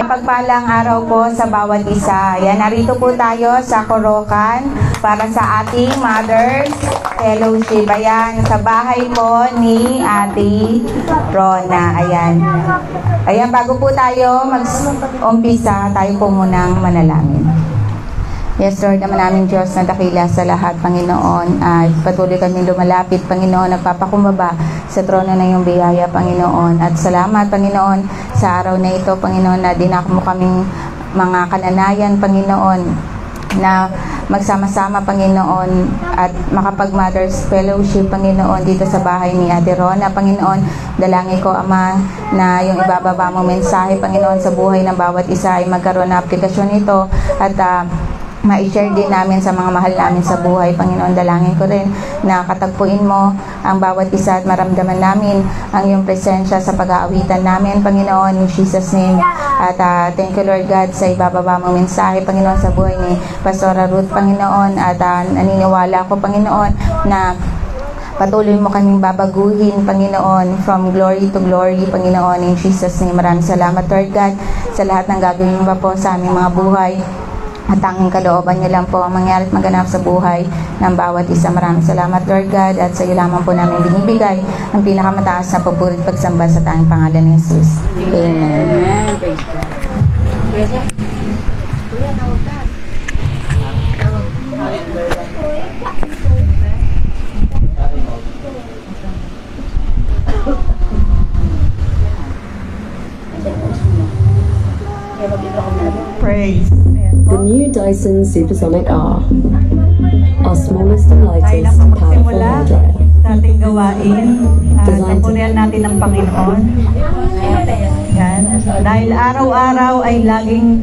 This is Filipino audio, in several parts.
mapagpalang araw po sa bawat isa. Yan, narito po tayo sa Corocan para sa ating Mother's Fellowship. Ayan, sa bahay po ni Ate Rona. Ayan. Ayan, bago po tayo mag-umpisa, tayo po munang manalangin. Yes, Lord, naman namin Diyos na dakila sa lahat, Panginoon, ay patuloy kami lumalapit, Panginoon, nagpapakumbaba sa trono na iyong biyaya, Panginoon. At salamat, Panginoon, sa araw na ito, Panginoon, na dinak mo kaming mga kananayan, Panginoon, na magsama-sama, Panginoon, at makapag-Mother's Fellowship, Panginoon, dito sa bahay ni Ate Rona. Panginoon, dalangin ko, Ama, na yung ibababa mong mensahe, Panginoon, sa buhay ng bawat isa ay magkaroon na aplikasyon nito at ma-share din namin sa mga mahal namin sa buhay. Panginoon, dalangin ko rin na katagpuin mo ang bawat isa at maramdaman namin ang iyong presensya sa pag-aawitan namin, Panginoon, in Jesus' name. At thank you, Lord God, sa ibababa mong mensahe, Panginoon, sa buhay ni Pastora Ruth, Panginoon. At naniniwala ko, Panginoon, na patuloy mo kaming babaguhin, Panginoon, from glory to glory, Panginoon, in Jesus' name. Maraming salamat, Lord God, sa lahat ng gagawin mo po sa aming mga buhay. At tanging kalooban niyo lang po ang mangyari at maganap sa buhay ng bawat isa. Maraming salamat, Lord God, at sa iyo lamang po namin binibigay ang pinakamataas na papuri at pagsamba sa tanging pangalan ni Jesus. Amen. Praise. The new Dyson Supersonic R. Our smallest and lightest powerful hair dryer. Sa ating gawain, papurihan natin ng Panginoon. Yan. Dahil araw-araw ay laging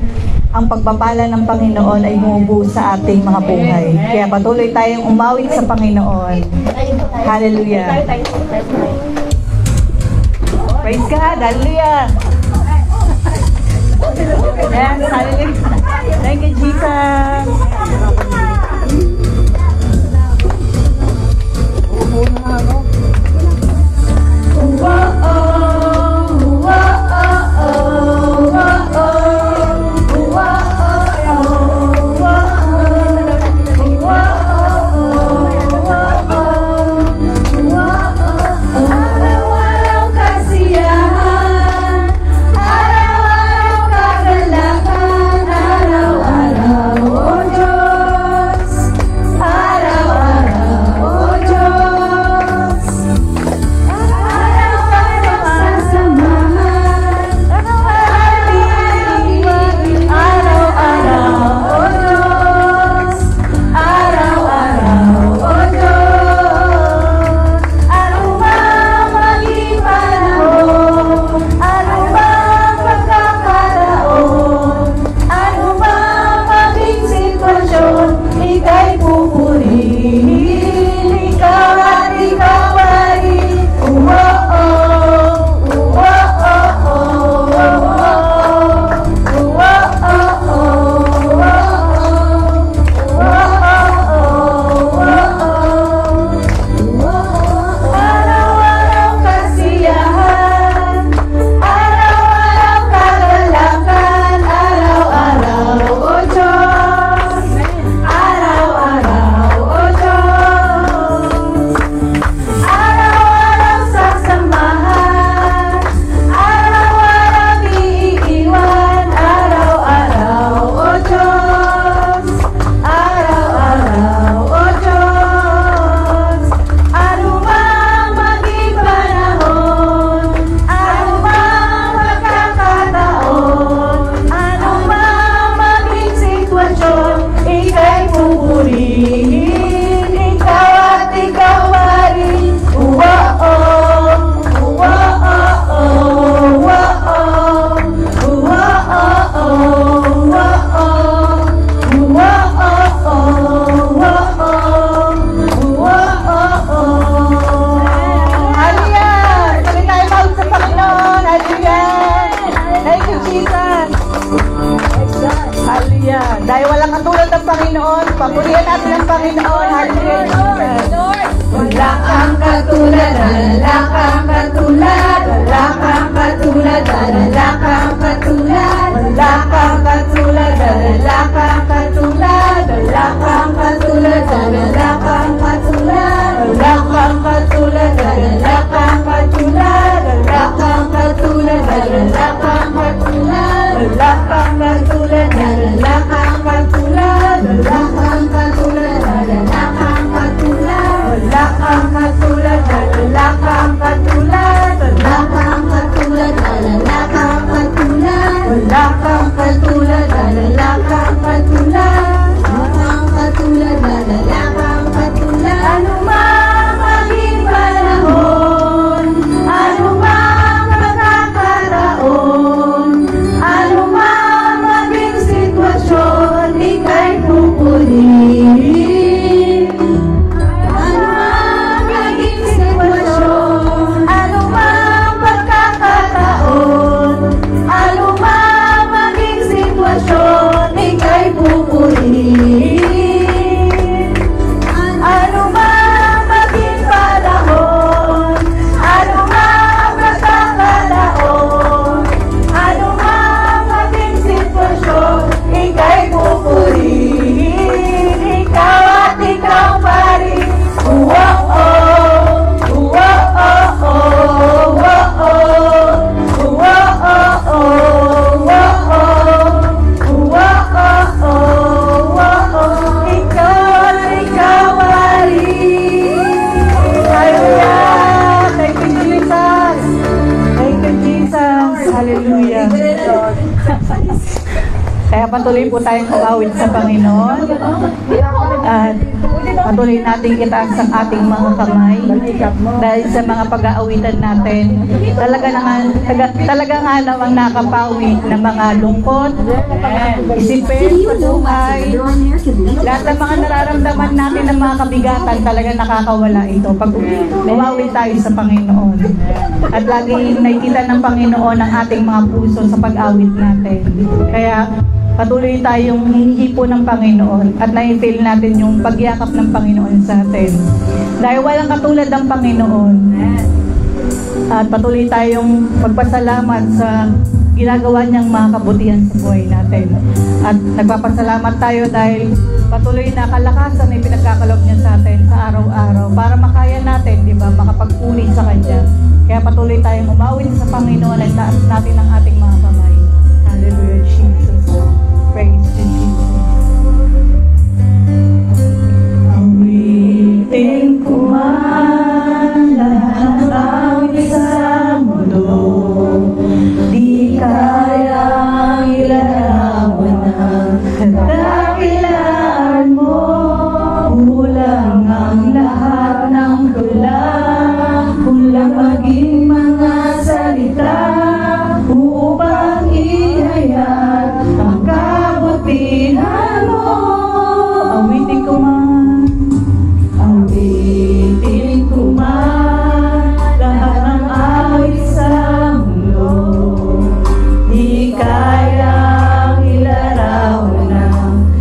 ang pagpapala ng Panginoon ay bumubuo sa ating mga buhay. Kaya patuloy tayong umawit sa Panginoon. Hallelujah. Praise God. Hallelujah. Yes, hallelujah. Thank you, Jesus. Dahil walang katulad ng Panginoon, papurihan natin ang Panginoon. Hallelujah. Wala kang katulad, wala kang katulad, wala kang katulad, wala kang katulad, Wala wala kang katulad, wala kang katulad, wala kang katulad, wala kang katulad, wala kang katulad, wala kang katulad, wala kang katulad, wala kang katulad, wala kang katulad, wala kang katulad, wala kang katulad. Ano man maging panahon, ano man magkakaroon, ano man maging sitwasyon, ika'y pupurihin. Ano man maging sitwasyon, ano man pagkakataon, ano man maging sitwasyon, ika'y pupurihin. Ano man maging panahon, ano man magkakataon, ano man maging sitwasyon, ika'y pupurihin. Ikaw at ikaw pa rin. Hallelujah. Kaya patuloy po tayong kumawit sa Panginoon at patuloy nating itaas ang ating mga kamay dahil sa mga pag-aawitan natin. Talaga nga namang nakapawi ng mga lungkot, isipin, patuhay, lahat ng mga nararamdaman natin ng mga kabigatan, talaga nakakawala ito pag kumawit tayo sa Panginoon. At laging nakikita ng Panginoon ang ating mga puso sa pag-awit natin. Kaya patuloy tayong hinihipo ng Panginoon at na-feel natin yung pagyakap ng Panginoon sa atin. Dahil walang katulad ng Panginoon. At patuloy tayong magpasalamat sa ginagawa niyang mga kabutihan sa buhay natin. At nagpapasalamat tayo dahil patuloy na kalakasan ay pinagkakaloob niya sa atin sa araw-araw para makaya natin, di ba, makapagpuri sa Kanya. Kaya patuloy tayong umawit sa Panginoon at taas natin ang ating mga kamay. Hallelujah, Jesus. Praise to Jesus. Awitin ko man lahat ng awit sa mundo, di kayang ilarawan ang kadakilaan mo. Kulang ang lahat ng kulang, kulang maging mga salita upang ihayag ang kabutihan mo. Awitin ko man, awitin ko man lahat ng awit sa mundo, di kayang ilarawan ang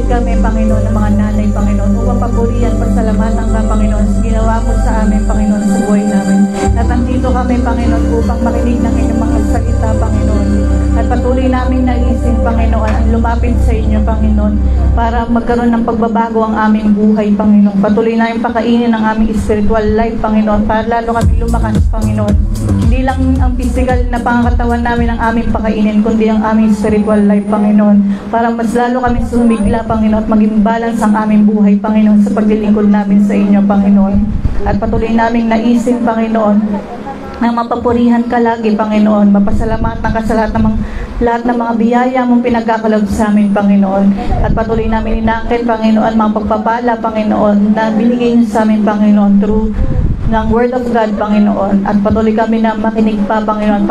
kami, Panginoon, ng mga nanay, Panginoon, upang papurihan, pasalamatan ka, Panginoon, sa ginawa mo sa amin, Panginoon, sa buhay namin. At andito kami, Panginoon, upang makinig ng inyong mga salita, Panginoon. At patuloy namin naisin, Panginoon, ang lumapit sa inyo, Panginoon, para magkaroon ng pagbabago ang aming buhay, Panginoon. Patuloy namin pakainin ang aming spiritual life, Panginoon, para lalo kami lumakas, Panginoon. Hindi lang ang physical na pangakatawan namin ang aming pakainin, kundi ang aming spiritual life, Panginoon. Para mas lalo kami sumigla, Panginoon, at maging balance ang aming buhay, Panginoon, sa paglilingkod namin sa inyo, Panginoon. At patuloy namin naisin, Panginoon, na mapapurihan ka lagi, Panginoon. Mapasalamatan ka sa lahat ng mga biyaya mong pinagkakalob sa amin, Panginoon. At patuloy namin inaakit, Panginoon, mga pagpapala, Panginoon, na binigay niyo sa amin, Panginoon, through ng Word of God, Panginoon. At patuloy kami na makinig pa, Panginoon.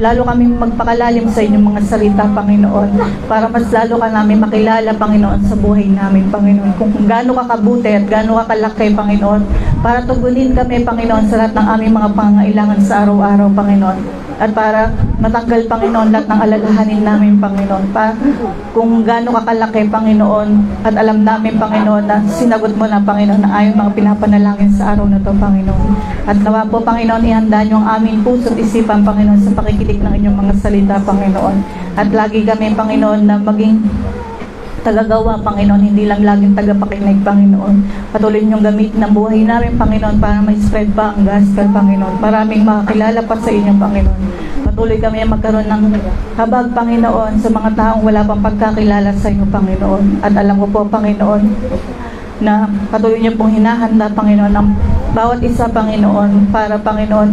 Lalo kami magpakalalim sa inyong mga salita, Panginoon. Para mas lalo ka namin makilala, Panginoon, sa buhay namin, Panginoon. Kung gaano ka kabuti at gaano ka kalaki, Panginoon. Para tugunin kami, Panginoon, sa lahat ng aming mga pangangailangan sa araw-araw, Panginoon. At para matanggal, Panginoon, lahat ng alalahanin namin, Panginoon. Kung gaano ka kalaki, Panginoon. At alam namin, Panginoon, na sinagot mo na, Panginoon, na ayon mga pinapanalangin sa araw na to, Panginoon. At nawa po, Panginoon, ihanda niyo ang aming puso't isipan, Panginoon, sa pakikinig ng inyong mga salita, Panginoon. At lagi kami, Panginoon, na maging tagagawa, Panginoon, hindi lang laging tagapakinig, Panginoon. Patuloy niyong gamit ng buhay namin, Panginoon, para ma-spread pa ang gospel, Panginoon. Maraming makakilala pa sa inyo, Panginoon. Patuloy kami magkaroon ng habag, Panginoon, sa mga taong wala pang pagkakilala sa inyo, Panginoon. At alam ko po, Panginoon, na patuloy niyo pong hinahanda, Panginoon, ang bawat isa, Panginoon, para, Panginoon,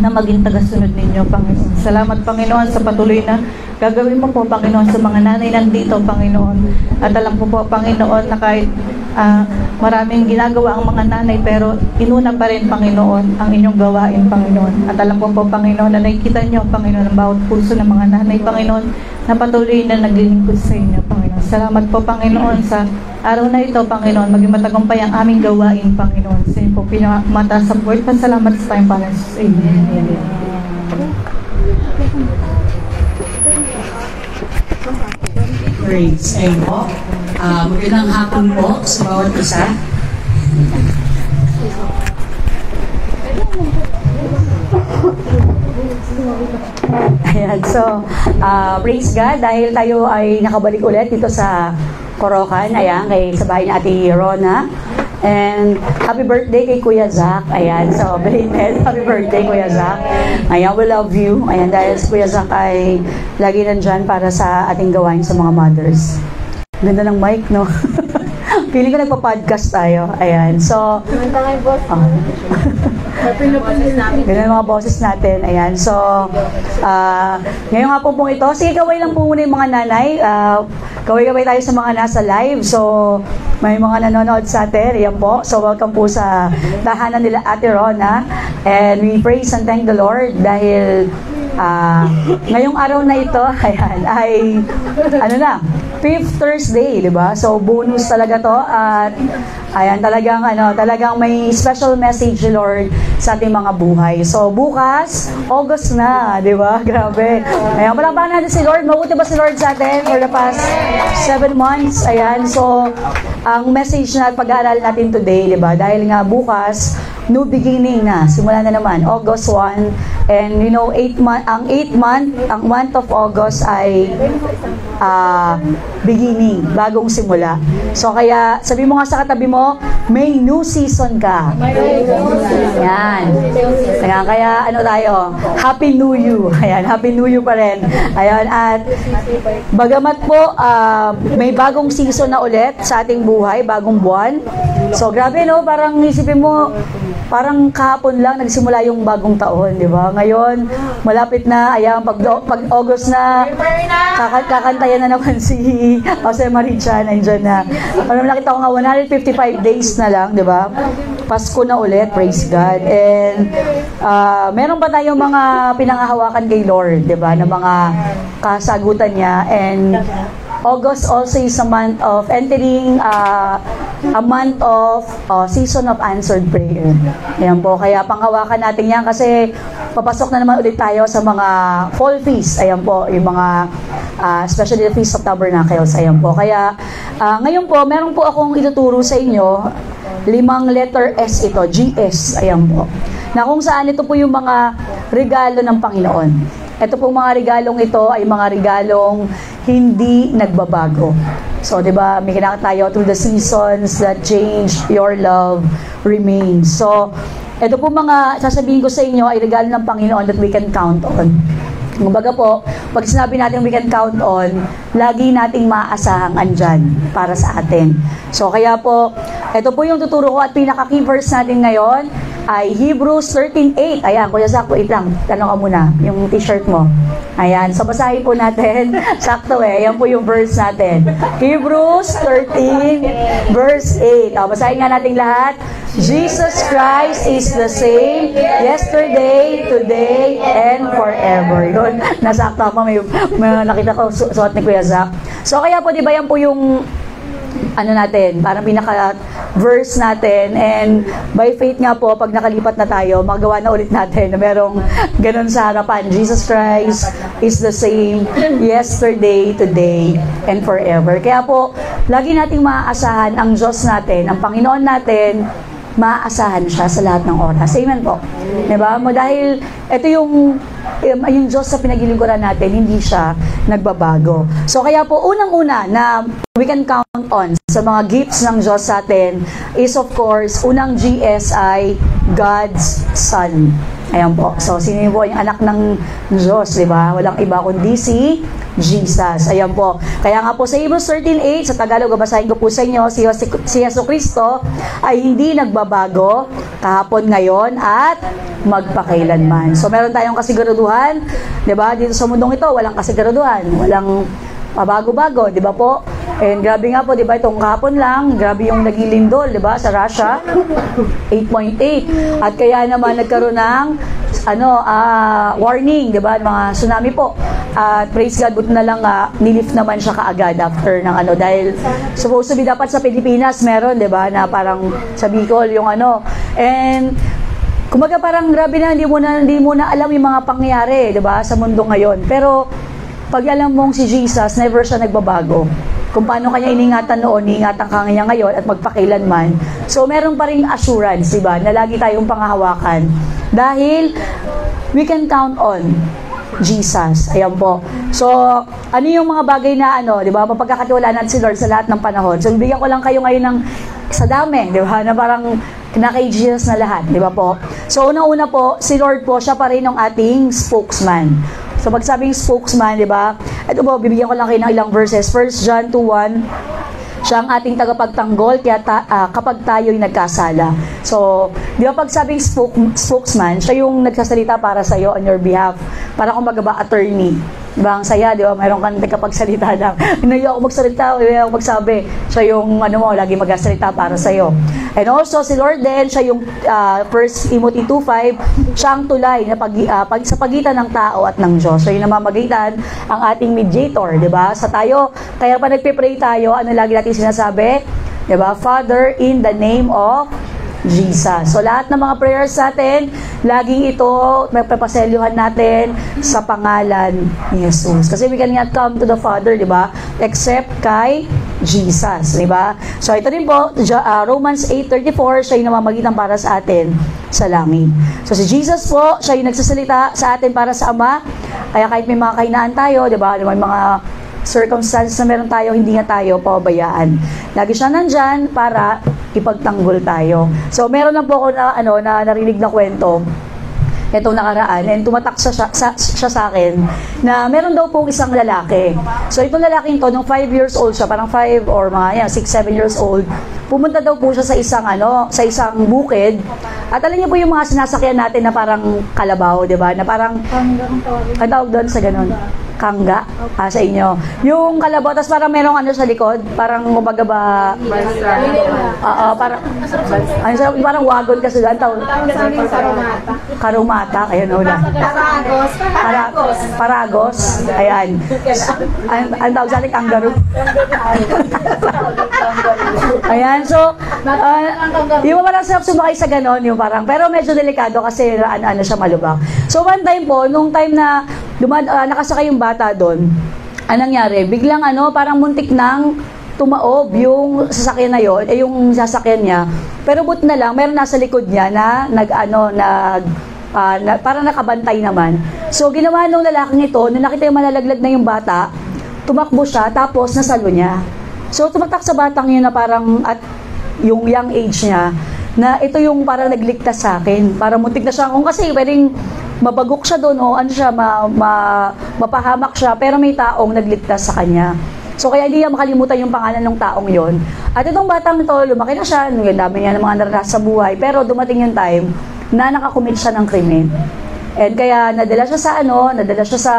na maging tagasunod ninyo, Panginoon. Salamat, Panginoon, sa patuloy na gagawin mo po, Panginoon, sa mga nanay nandito, Panginoon. At alam ko po, Panginoon, na kahit maraming ginagawa ang mga nanay, pero inuna pa rin, Panginoon, ang inyong gawain, Panginoon. At alam ko po, Panginoon, na nakikita niyo, Panginoon, ang bawat puso ng mga nanay, Panginoon, na patuloy na naglilingkod sa inyo, Panginoon. Salamat po, Panginoon, sa araw na ito, Panginoon, maging matagumpay ang aming gawain, Panginoon. Sa inyo po, pinamata sa buhay. Pasalamat sa tayong Panginoon. Amen. Praise kayo po. Magandang hapon po sa bawat isa. Ayan, so, praise God, dahil tayo ay nakabalik ulit dito sa Corocan, ayan, sa bahay ni Ate Rona. And happy birthday kay Kuya Zach. Ayan, so, belated, happy birthday, Kuya Zach. Ayan, we love you. Ayan, dahil si Kuya Zach ay lagi nandyan para sa ating gawain sa mga mothers. Ganda ng mic, no? Feeling ko nagpa-podcast tayo. Ayan, so... Ganun ang mga boses natin. Ayan. So, ngayong hapon pong ito, sige, kaway lang po muna yung mga nanay. Kaway-kaway tayo sa mga nasa live. So, may mga nanonood sa atin. Ayan po. So, welcome po sa tahanan nila Ate Rona. And we praise and thank the Lord dahil ngayong araw na ito, ayan, ay, ano na, 5th Thursday, di ba? So, bonus talaga to. At, ayan, talagang may special message, Lord, sa ating mga buhay. So, bukas, August na, di ba? Grabe. Ayan, palakpakan natin si Lord. Mabuti ba si Lord sa atin for the past 7 months? Ayan, so, ang message na pag-aaral natin today, di ba? Dahil nga bukas, new beginning na. Simula na naman, August 1. And, you know, ang month of August ay beginning, bagong simula. So, kaya, sabi mo nga sa katabi mo, may new season ka. Ayan. Kaya, ano tayo? Happy New You. Ayan, Happy New You pa rin. Ayan, at bagamat po, may bagong season na ulit sa ating buhay, bagong buwan. So, grabe, no? Parang isipin mo, parang kahapon lang nagsimula yung bagong taon, di ba? Ngayon, malapit na, ayan, pag August na, kakantayan na naman si Jose Maricha, nandiyan na. Alam, nakita ko nga, 155 days na lang, di ba? Pasko na ulit, praise God. And, meron pa tayong mga pinangahawakan kay Lord, di ba? Na mga kasagutan niya. And, August also is a month of entering a month of season of answered prayer. Ayan po, kaya panghawakan natin yan kasi papasok na naman ulit tayo sa mga fall feast. Ayan po, yung mga especially the Feast of Tabernacles. Ayan po. Kaya ngayon po, meron po akong ituturo sa inyo. 5 letter S ito, GS. Ayan po. Na kung saan ito po yung mga regalo ng Panginoon. Ito pong mga regalong ito ay mga regalong hindi nagbabago. So, di ba, may kinakanta tayo, through the seasons that change, your love remains. So, ito po mga sasabihin ko sa inyo ay regalo ng Panginoon that we can count on. Kumbaga po, pag sinabi natin we can count on, lagi nating maaasahang andyan para sa atin. So, kaya po, ito po yung tuturo ko at pinaka-key verse natin ngayon ay Hebrews 13:8. Ayan, Kuya Zach, wait lang. Tanong ka muna, yung t-shirt mo. Ayan, so basahin po natin. Sakto ayan po yung verse natin. Hebrews 13, verse 8. Basahin nga natin lahat. Jesus Christ is the same yesterday, today, and forever. Yun, nasakto ako. May nakita ko suot ni Kuya Zach. So, kaya po, di ba yan po yung ano natin, parang pinaka-verse natin, and by faith nga po, pag nakalipat na tayo, magawa na ulit natin na merong ganun sa harapan. Jesus Christ is the same yesterday, today, and forever. Kaya po, lagi nating maaasahan ang Diyos natin, ang Panginoon natin, maaasahan siya sa lahat ng oras. Amen po. Diba? Dahil ito yung Diyos sa pinaglilingkuran natin, hindi siya nagbabago. So kaya po, unang-una na we can count on sa mga gifts ng Diyos sa atin is of course, unang GS ay God's Son. Ayan po. So, sino po yung anak ng Diyos, di ba? Walang iba kundi si Jesus. Ayan po. Kaya nga po sa Hebrews 13:8, sa Tagalog, babasahin ko po sa inyo, si Jesucristo ay hindi nagbabago kahapon, ngayon, at magpakailanman. So, meron tayong kasiguraduhan, di ba? Dito sa mundong ito, walang kasiguraduhan. Walang pabago-bago, di ba po? And grabe nga po, di ba, itong kahapon lang, grabe yung naging lindol, di ba, sa Russia, 8.8. At kaya naman nagkaroon ng warning, di ba, mga tsunami po. At praise God, buti na lang nilift naman siya kaagad after ng dahil supposed to be dapat sa Pilipinas meron, di ba, na parang sa Bicol yung and kumaga parang grabe na, hindi mo na alam yung mga pangyayari, di ba, sa mundo ngayon. Pero pag alam mong si Jesus, never siya nagbabago. Kung paano kanya iningatan noon, iingatan ka niya ngayon at magpakailanman. So, meron pa rin assurance, diba, na lagi tayong pangahawakan. Dahil, we can count on Jesus. Ayan po. So, ano yung mga bagay na diba, mapagkakatiwalaan natin si Lord sa lahat ng panahon. So, bibigyan ko lang kayo ngayon ng sa dami, diba, na parang kay Jesus na lahat, diba po? So, unang-una po, si Lord po, siya pa rin ang ating spokesman. So, pag sabing spokesman, di ba? Ito po, bibigyan ko lang kayo ng ilang verses. 1 John 2:1, siya ang ating tagapagtanggol kaya kapag tayo'y nagkasala. So, di ba pag sabing spokesman, siya yung nagsasalita para sa'yo on your behalf. Para kung ba attorney. Diba, ang saya, di ba? Mayroon kang nagkapagsalita lang. Hindi ako magsalita, hindi ako magsabi. Siya yung, lagi magsasalita para sa'yo. And also, si Lord din, siya yung 1 Timothy 2:5, siya ang tulay na sa pagitan ng tao at ng Diyos. So, yung namamagitan, ang ating mediator, di ba? Sa tayo, kaya pa nagpipray tayo, ano lagi natin sinasabi? Di ba? Father, in the name of Jesus. So, lahat ng mga prayers natin, laging ito, magpapaselyuhan natin sa pangalan ni Jesus. Kasi we cannot come to the Father, di ba? Except kay Jesus, di ba? So, ito rin po, Romans 8:34, siya yung namamagitan para sa atin sa langit. So, si Jesus po, siya yung nagsasalita sa atin para sa Ama. Kaya kahit may mga kahinaan tayo, di ba? May mga circumstances na meron tayo, hindi nga tayo pababayaan. Lagi siya nandyan para ipagtanggol tayo. So, meron na po ako na narinig na kwento itong nakaraan, and tumatak siya sa akin na meron daw pong isang lalaki. So, itong lalaking to, nung 5 years old siya, parang 5 or mga 6-7 years old, pumunta daw po siya sa isang bukid. At alam niyo po yung mga sinasakyan natin na parang kalabaw, di ba? Na parang, ang tawag doon sa ganun? Kangga, sa inyo. Yung kalabaw, tapos parang merong sa likod, parang kumbaga ba, parang wagon kasi doon, karumata, ayan una. Paragos, ayan. Ang tawag sa atin, kangaroo. Ayan, so, di mo parang sarap sumakay sa ganon, yung parang, pero medyo delikado kasi ano siya malubak. So, one time po, nung time na nakasakay yung bata doon, anong nangyari? Biglang parang muntik nang tumaob yung sasakyan na yon, yung sasakyan niya. Pero but na lang, meron nasa likod niya na parang nakabantay naman. So, ginawa nung lalaking ito, nung nakita yung malalaglag na yung bata, tumakbo siya, tapos nasalo niya. So, tumatak sa batang yun na parang, at yung young age niya, na ito yung parang nagligtas sa akin. Parang muntik na siya, kung kasi pwedeng mabagok siya doon, o mapahamak siya, pero may taong nagligtas sa kanya. So, kaya hindi niya makalimutan yung pangalan ng taong yon. At itong batang ito, lumaki na siya, ang dami niya ng mga naranasan sa buhay, pero dumating yung time na nakakumit siya ng krimen. And kaya nadala siya sa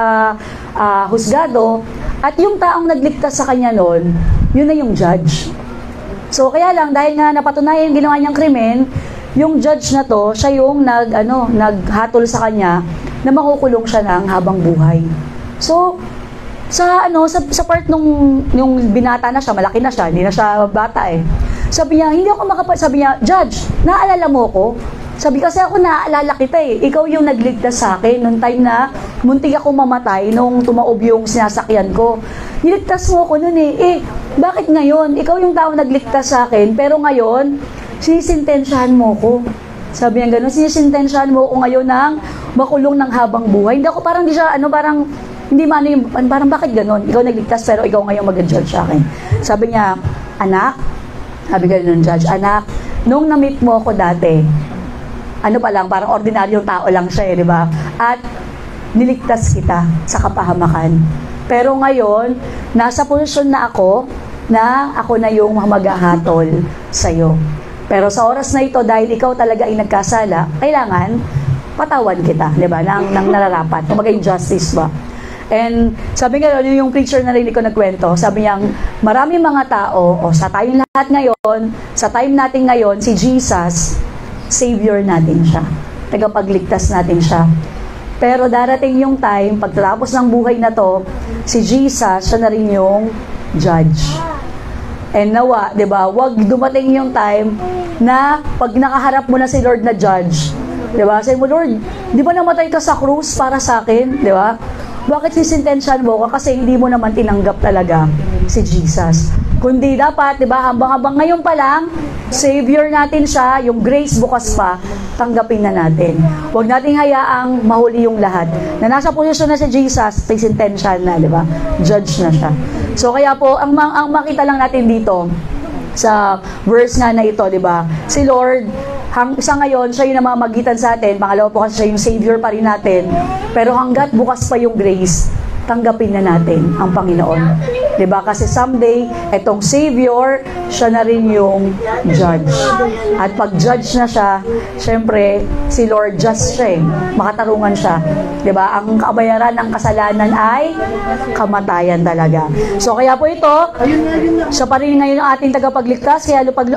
husgado, at yung taong nagligtas sa kanya noon, yun na yung judge. So, kaya lang, dahil nga napatunayan yung ginawa niyang krimen, yung judge na to, siya yung naghatol sa kanya na makukulong siya ng habang buhay. So, sa part yung binata na siya, malaki na siya, hindi na siya bata eh. Sabi niya, sabi niya, Judge, naalala mo ko? Sabi kasi ako naaalala kita eh. Ikaw yung nagligtas sa akin nung time na muntik ako mamatay nung tumaob yung sinasakyan ko. Niligtas mo ko nun eh. Bakit ngayon? Ikaw yung tao nagligtas sa akin, pero ngayon, sinisintensyahan mo ko. Sabi niya gano'n, sinisintensyahan mo ko ngayon ng makulong ng habang buhay. Hindi ako parang di siya, parang bakit ganon? Ikaw nagligtas pero ikaw ngayon mag-judge sa akin. Sabi niya, anak, sabi ganon judge, anak, nung na-meet mo ako dati, parang ordinaryong tao lang siya di ba? At niligtas kita sa kapahamakan. Pero ngayon, nasa posisyon na ako na yung maghahatol sa'yo. Pero sa oras na ito, dahil ikaw talaga ay nagkasala, kailangan patawan kita, di ba? Nang nararapat. Kumbaga yung justice ba? And sabi nga, yung preacher na rin ko nagkwento, sabi niya, maraming mga tao, sa tayong lahat ngayon, sa time natin ngayon, si Jesus, Savior natin siya. Tagapagligtas natin siya. Pero darating yung time, pagtatapos ng buhay na to, si Jesus, siya na rin yung judge. And nawa, di ba, wag dumating yung time na pag nakaharap mo na si Lord na judge, di ba, sabi mo, Lord, di ba namatay ka sa krus para sa akin, di ba? Bakit sisintensyahan mo ka? Kasi hindi mo naman tinanggap talaga si Jesus. Kundi dapat, di ba, habang ngayon pa lang, Savior natin siya, yung grace bukas pa, tanggapin na natin. Huwag nating hayaang mahuli yung lahat. Na nasa posisyon na si Jesus, sisintensyahan na, di ba? Judge na siya. So, kaya po, ang makita lang natin dito, sa verse nga na ito, di ba? Si Lord, sa ngayon, siya yung namamagitan sa atin. Pangalawa po kasi siya yung Savior pa rin natin. Pero hanggat bukas pa yung grace, tanggapin na natin ang Panginoon. Diba? Kasi someday, itong Savior, siya na rin yung judge. At pag judge na siya, syempre, si Lord just siya eh. Makatarungan siya. Diba? Ang kabayaran ng kasalanan ay kamatayan talaga. So, kaya po ito, siya pa rin ngayon ang ating tagapagligtas. Kaya pag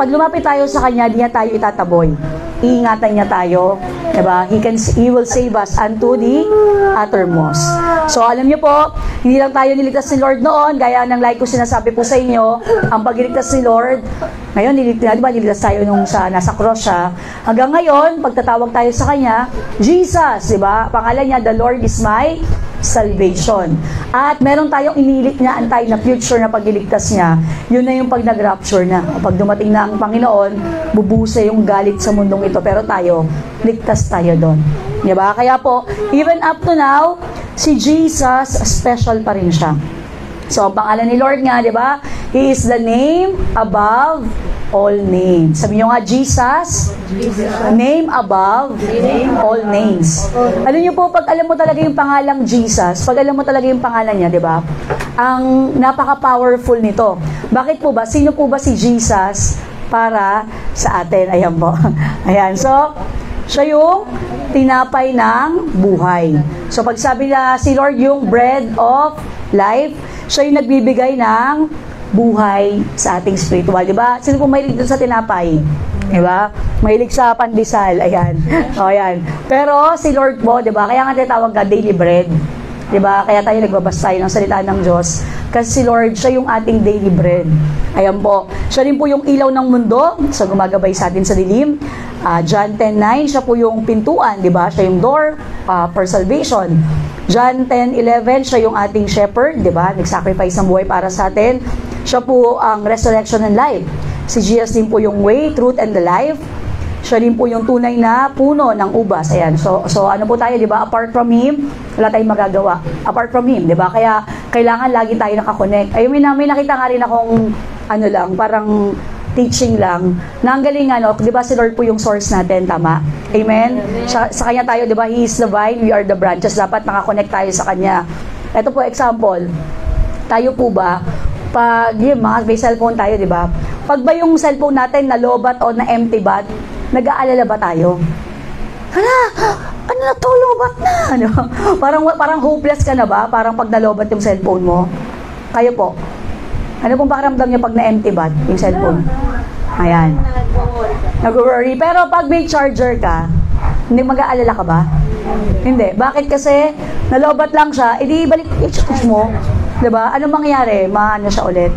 lumapit tayo sa Kanya, di niya tayo itataboy. Iingatan niya tayo. Diba? He will save us unto the uttermost. So, alam niyo po, hindi lang tayo niligtas ni Lord noon, gaya ng like ko sinasabi po sa inyo, ang pagliligtas ni Lord, ngayon, niligtas tayo nung nasa cross siya. Hanggang ngayon, pagtatawag tayo sa Kanya, Jesus, diba? Pangalan niya, the Lord is my salvation. At meron tayong inilit niya, antay na future na pagliligtas niya, yun na yung pag nag-rapture na. Pag dumating na ang Panginoon, bubusa yung galit sa mundong ito, pero tayo, ligtas tayo doon. Diba? Kaya po, even up to now, si Jesus, special pa rin siya. So, ang pangalan ni Lord nga, di ba? He is the name above all names. Sabi nyo nga, Jesus, name above all names. Alam nyo po, pag alam mo talaga yung pangalang Jesus, pag alam mo talaga yung pangalan niya, di ba? Ang napaka-powerful nito. Bakit po ba? Sino po ba si Jesus para sa atin? Ayan po. Ayan. So, siya yung tinapay ng buhay. So, pag sabi na si Lord yung bread of life, siya yung nagbibigay ng buhay sa ating spiritual. Diba? Sino po mahilig doon sa tinapay? Diba? Mahilig sa pandesal. Ayan. O, ayan. Pero si Lord po, diba? Kaya nga tinatawag ka daily bread. Diba? Kaya tayo nagbabasa tayo ng salita ng Diyos. Kasi si Lord, siya yung ating daily bread. Ayan po. Siya rin po yung ilaw ng mundo. So, gumagabay sa atin sa dilim. John 10:9, siya po yung pintuan. Diba? Siya yung door for salvation. John 10:11, siya yung ating shepherd. Diba? Nag-sacrifice ng buhay para sa atin. Siya po ang resurrection and life. Si Jesus din po yung way, truth, and the life. Siya rin po yung tunay na puno ng ubas. Ayan. So ano po tayo, di ba? Apart from Him, wala tayong magagawa. Apart from Him, di ba? Kaya kailangan lagi tayo nakakonect. Ay, may nakita nga rin akong parang teaching lang, na ang galing, di ba si Lord po yung source natin, tama? Amen? Sa Kanya tayo, di ba? He is the vine, we are the branches. Dapat nakakonect tayo sa Kanya. Ito po, example. Tayo po ba, pag may cellphone tayo, di ba? Pag ba yung cellphone natin nalobat o na empty bat, nag-aalala ba tayo? Na to, lobat na. Parang hopeless ka na ba? Parang pag nalobat yung cellphone mo. Kayo po. Ano pong pakiramdam niyo pag na-empty bat yung cellphone? Ayan. Nag-worry. Pero pag may charger ka, hindi mag-aalala ka ba? Hindi. Bakit? Kasi nalobat lang siya, edi balik i-charge mo. Diba? Anong mangyari? Maano siya ulit.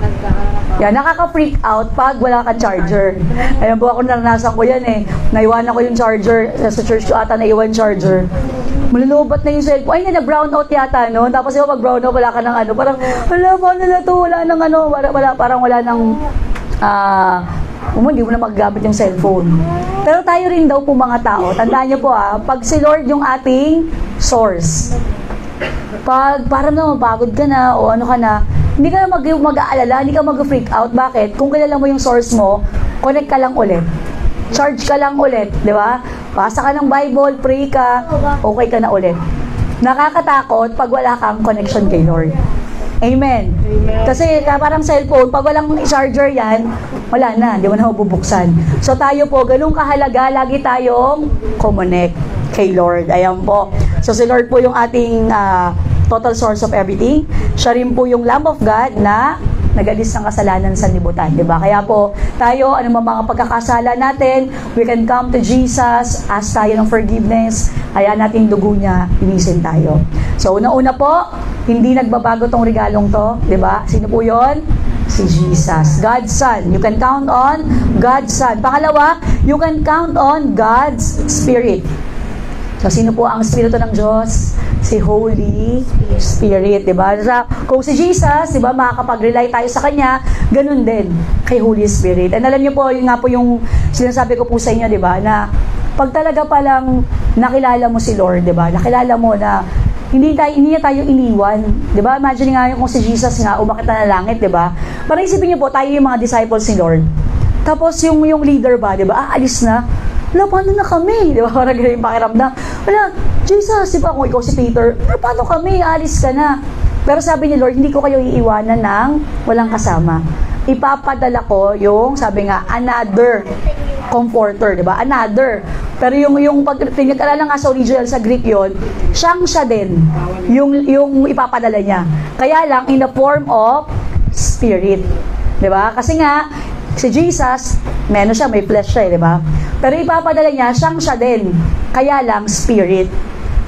Yan, nakaka-freak out pag wala kang charger. Ayan po, ako naranasan ko yan eh. Naiwanan ko yung charger. Sa church ko ata naiwan charger. Malulubat na yung cellphone. Ay, na-brown out yata, no? Tapos yung pag brown out, wala ka ng parang, paano na to? Wala nang parang wala nang, hindi mo na magagamit yung cellphone. Pero tayo rin daw po mga tao, tandaan niyo po pag si Lord yung ating source, pag parang mapagod ka na o ano ka na, hindi ka na mag-aalala, hindi ka mag-freak out. Bakit? Kung kilala mo yung source mo, connect ka lang ulit. Charge ka lang ulit, di ba? Basa ka ng Bible, pray ka, okay ka na ulit. Nakakatakot pag wala kang connection kay Lord. Amen. Kasi parang cellphone, pag walang charger yan, wala na, di mo na mabubuksan. So tayo po, ganun kahalaga, lagi tayong connect kay Lord. Ayan po. So si Lord po yung ating total source of everything. Siya rin po yung Lamb of God na nag-alis ng kasalanan sa libutan, di ba? Kaya po, tayo, ano mga pagkakasala natin, we can come to Jesus, ask tayo ng forgiveness, hayaan natin dugo niya, inisin tayo. So, una-una po, hindi nagbabago tong regalong to, di ba? Sino po yon? Si Jesus, God's Son. You can count on God's Son. Pangalawa, you can count on God's Spirit. So, sino po ang Espiritu ng Diyos? Si Holy Spirit, di ba? Kung si Jesus, di ba, makakapag-rely tayo sa Kanya, ganun din kay Holy Spirit. And alam niyo po, yun nga po yung sinasabi ko po sa inyo, di ba, na pag talaga palang nakilala mo si Lord, di ba, nakilala mo na hindi niya tayo iniwan, di ba? Imagine nga kung si Jesus nga, umakit na langit, di ba? Parang isipin niyo po, tayo yung mga disciples ni Lord. Tapos yung leader ba, di ba, aalis na, wala, paano na kami? Di ba? Parang ganun yung pakiramdam. Wala, Jesus, di ba? Kung ikaw si Peter, paano kami? Alis ka na. Pero sabi ni Lord, hindi ko kayo iiwanan ng walang kasama. Ipapadala ko yung, sabi nga, another comforter, di ba? Another. Pero yung pag pinag-aralan nga sa original sa Greek yon, siya din yung ipapadala niya. Kaya lang, in the form of spirit. Di ba? Kasi nga, si Jesus, may flesh siya, di ba? Pero ipapadala niya, siya din. Kaya lang, spirit.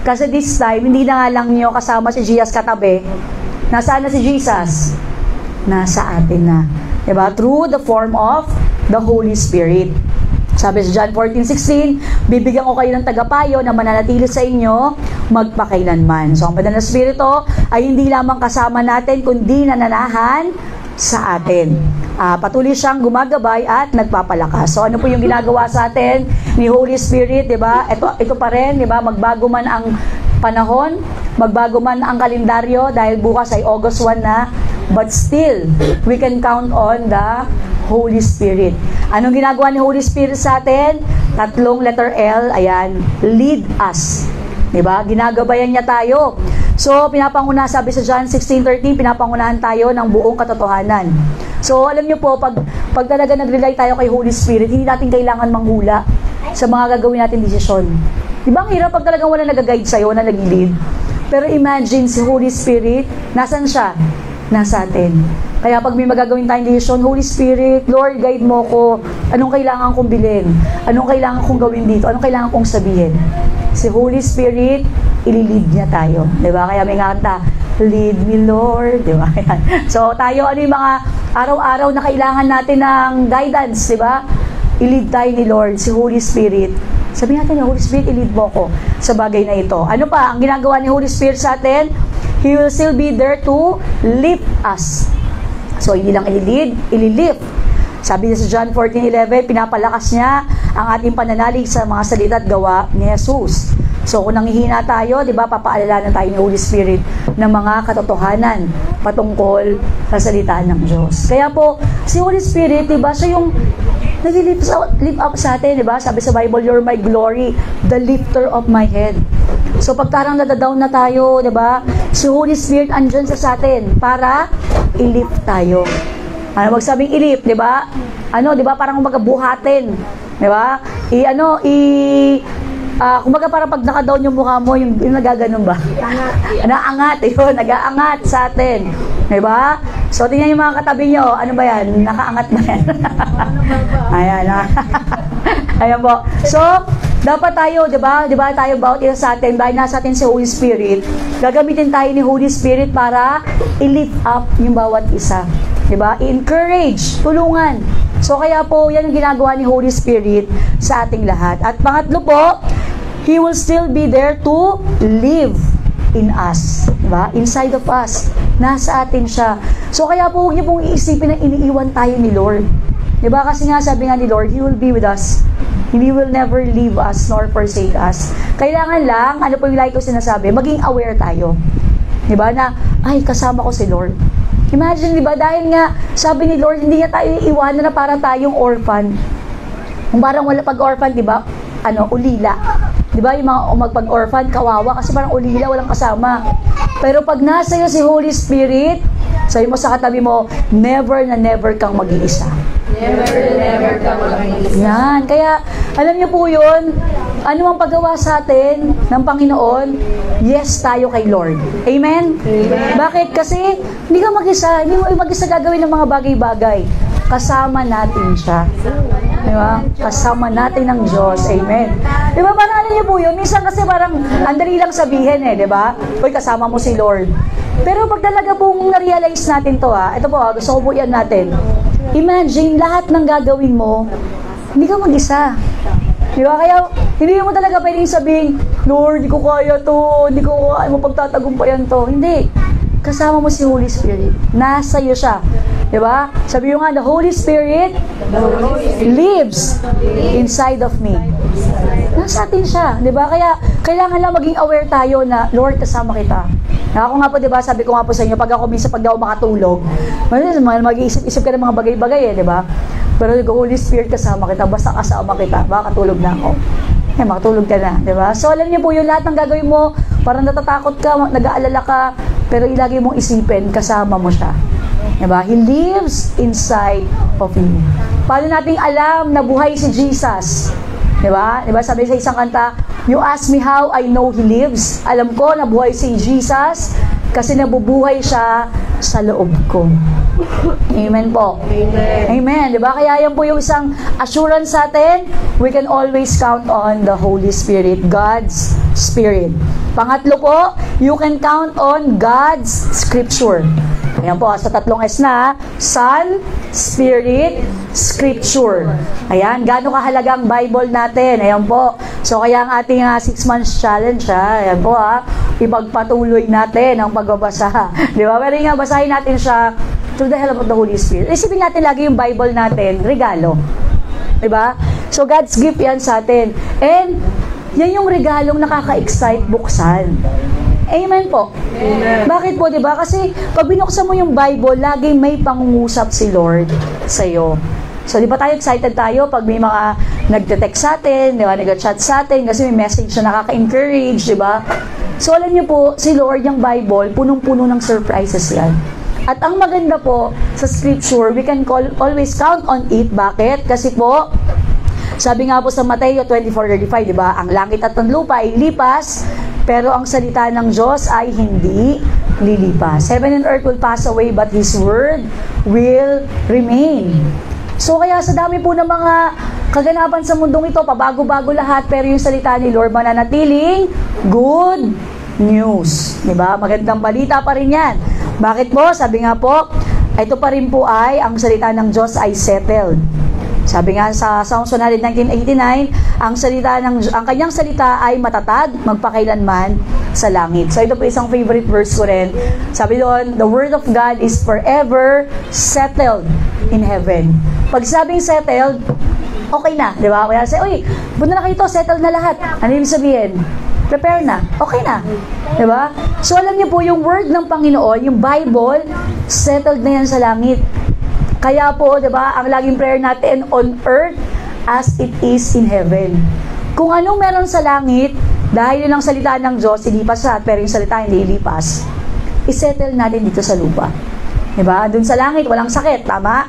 Kasi this time, hindi na nga lang niyo kasama si Jesus katabi. Nasaan na si Jesus? Nasa atin na. di ba? Through the form of the Holy Spirit. Sabi sa John 14:16, bibigyan ko kayo ng tagapayo na mananatili sa inyo magpakailanman. So, ang banal na Espiritu ay hindi lamang kasama natin, kundi nananahan sa atin. Patuloy siyang gumagabay at nagpapalakas. So, ano po yung ginagawa sa atin ni Holy Spirit, di ba? Ito pa rin, di ba? Magbago man ang panahon, magbago man ang kalendaryo dahil bukas ay August 1 na, but still, we can count on the Holy Spirit. Anong ginagawa ni Holy Spirit sa atin? 3 letter L, ayan, lead us. Diba? Ginagabayan niya tayo. So, pinapanguna, sabi sa John 16:13, pinapangunahan tayo ng buong katotohanan. So, alam niyo po, pag talaga nag-rely tayo kay Holy Spirit, hindi natin kailangan manghula sa mga gagawin natin desisyon. Diba ang hirap pag talagang wala nag-guide sa'yo, na nag-lead? Pero imagine, si Holy Spirit, nasan siya? Nasa atin. Kaya pag may magagawin tayong desisyon, Holy Spirit, Lord, guide mo ko. Anong kailangan kong bilhin? Anong kailangan kong gawin dito? Anong kailangan kong sabihin? Si Holy Spirit, ililid niya tayo. Diba? Kaya may kanta, lead me Lord. Diba? So tayo, ano yung mga araw-araw na kailangan natin ng guidance, diba? I-lead tayo ni Lord, si Holy Spirit. Sabi natin, Holy Spirit, i-lead mo ko sa bagay na ito. Ano pa ang ginagawa ni Holy Spirit sa atin? He will still be there to lift us. So, hindi lang i-lead, i-lift. Sabi niya sa John 14:11, pinapalakas niya ang ating pananalig sa mga salita at gawa ni Jesus. So, kung nanghihina tayo, di ba, papaalala na tayo ni Holy Spirit ng mga katotohanan patungkol sa salita ng Diyos. Kaya po, si Holy Spirit, di ba, siya yung nag-lift up sa atin, di ba? Sabi sa Bible, you're my glory, the lifter of my head. So, pag tarang nadadown na tayo, di ba, si Holy Spirit andyan sa atin para i-lift tayo. Ano, magsabing i-lift, di ba? Ano, di ba, parang magabuhatin, di ba? Kumbaga parang pag naka-down yung mukha mo, yung nagaganon ba? Naangat, yun, nag-aangat sa atin. Diba? So, tingnan yung mga katabi nyo, ano ba yan? Nakaangat ba yan? Ayan, ayan po. So, dapat tayo, diba? Diba tayo bawat isa sa atin, dahil nasa atin si Holy Spirit, gagamitin tayo ni Holy Spirit para i-lift up yung bawat isa. Diba? I-encourage, tulungan. So, kaya po, yan ang ginagawa ni Holy Spirit sa ating lahat. At pangatlo po, He will still be there to live in us. Diba? Inside of us. Nasa atin siya. So, kaya po, huwag niyo pong iisipin na iniiwan tayo ni Lord. Diba? Kasi nga, sabi nga ni Lord, He will be with us. He will never leave us nor forsake us. Kailangan lang, ano po yung like ko sinasabi, maging aware tayo. Diba? Na, ay, kasama ko si Lord. Imagine, diba? Dahil nga, sabi ni Lord, hindi niya tayo iiwanan na para tayong orphan. Kung parang wala pag-orphan, diba? Ulila. Diba? Yung mga magpag-orphan, kawawa, kasi parang ulila, walang kasama. Pero pag nasa iyo si Holy Spirit, sabi mo sa katabi mo, never na never kang mag-iisa. Never na never kang mag-iisa. Yan. Kaya, alam niyo po yun, ano ang paggawa sa atin ng Panginoon? Yes tayo kay Lord. Amen? Amen. Bakit? Kasi, hindi ka mag-isa. Hindi mo mag-isa gagawin ng mga bagay-bagay. Kasama natin siya. Diba? Kasama natin ng Diyos. Amen. Diba? Parang alam niyo po yun, minsan kasi parang andali lang sabihin diba? Uy, kasama mo si Lord. Pero pag talaga pong na-realize natin to ito po, gusto ko po yan natin. Imagine, lahat ng gagawin mo, hindi ka mag-isa. Diba? Kaya, hindi mo talaga pwedeng sabihin, Lord, hindi ko kaya to, hindi ko kaya mo pagtatagumpayan to. Hindi. Kasama mo si Holy Spirit. Nasa iyo siya. Diba? Sabi nga, the Holy Spirit lives inside of me. Nasa atin siya. Diba? Kaya, kailangan lang maging aware tayo na, Lord, kasama kita. Ako nga po, diba, sabi ko nga po sa inyo, pag ako minsan pag daw makatulog, mag-iisip-isip ka ng mga bagay-bagay diba? Pero Holy Spirit, kasama kita. Basta kasama kita. Makatulog na ako. Makatulog ka na. Diba? So, alam niyo po, yung lahat ng gagawin mo, parang natatakot ka, nag-aalala ka, pero ilagi mong isipin, kasama mo siya. Diba? He lives inside of you. Paano nating alam na buhay si Jesus? Diba? Diba? Sabi sa isang kanta, you ask me how I know He lives. Alam ko na buhay si Jesus kasi nabubuhay siya sa loob ko. Amen po. Amen. Amen. Diba? Kaya yan po yung isang assurance sa atin. We can always count on the Holy Spirit, God's Spirit. Pangatlo po, you can count on God's Scripture. Ayan po, sa tatlong S na, Son, Spirit, Scripture. Ayan, gaano kahalaga ang Bible natin. Ayan po. So, kaya ang ating 6 months challenge, ayan po ipagpatuloy natin ang pagbabasa. Di ba? Pero nga, basahin natin siya through the help of the Holy Spirit. Isipin natin lagi yung Bible natin, regalo. Di ba? So, God's gift yan sa atin. And, yan yung regalong nakaka-excite buksan. Amen po. Amen. Bakit po, diba? Kasi pag binuksan mo yung Bible, laging may pangungusap si Lord sa'yo. So, di ba tayo excited tayo pag may mga nagte-text sa atin, di ba? Nag-chat sa atin kasi may message na nakaka-encourage, di ba? So, alam niyo po, si Lord, yung Bible, punong-puno ng surprises yan. At ang maganda po sa Scripture, we can always count on it. Bakit? Kasi po, sabi nga po sa Mateo 24:35, di ba? Ang langit at ang lupa ay lipas, pero ang salita ng Diyos ay hindi lilipas. Heaven and earth will pass away, but His word will remain. So kaya sa dami po ng mga kaganapan sa mundong ito, pabago-bago lahat, pero yung salita ni Lord mananatiling good news. Diba? Magandang balita pa rin yan. Bakit po? Sabi nga po, ito pa rin po ay, ang salita ng Diyos ay settled. Sabi nga sa Psalms 119:89, ang kanyang salita ay matatag, magpakailanman sa langit. So ito po isang favorite verse ko rin. Sabi doon, the word of God is forever settled in heaven. Pag sabing settled, okay na, di ba? Kaya say, uy, punta na kayo to, settled na lahat. Ano yung sabihin? Prepare na, okay na. Di ba? So alam niyo po, yung word ng Panginoon, yung Bible, settled na yan sa langit. Kaya po, di ba, ang laging prayer natin, on earth as it is in heaven. Kung anong meron sa langit, dahil yun ang salita ng Diyos, ilipas lahat, pero yung salita hindi ilipas, isettle natin dito sa lupa. Di ba? Doon sa langit, walang sakit, tama?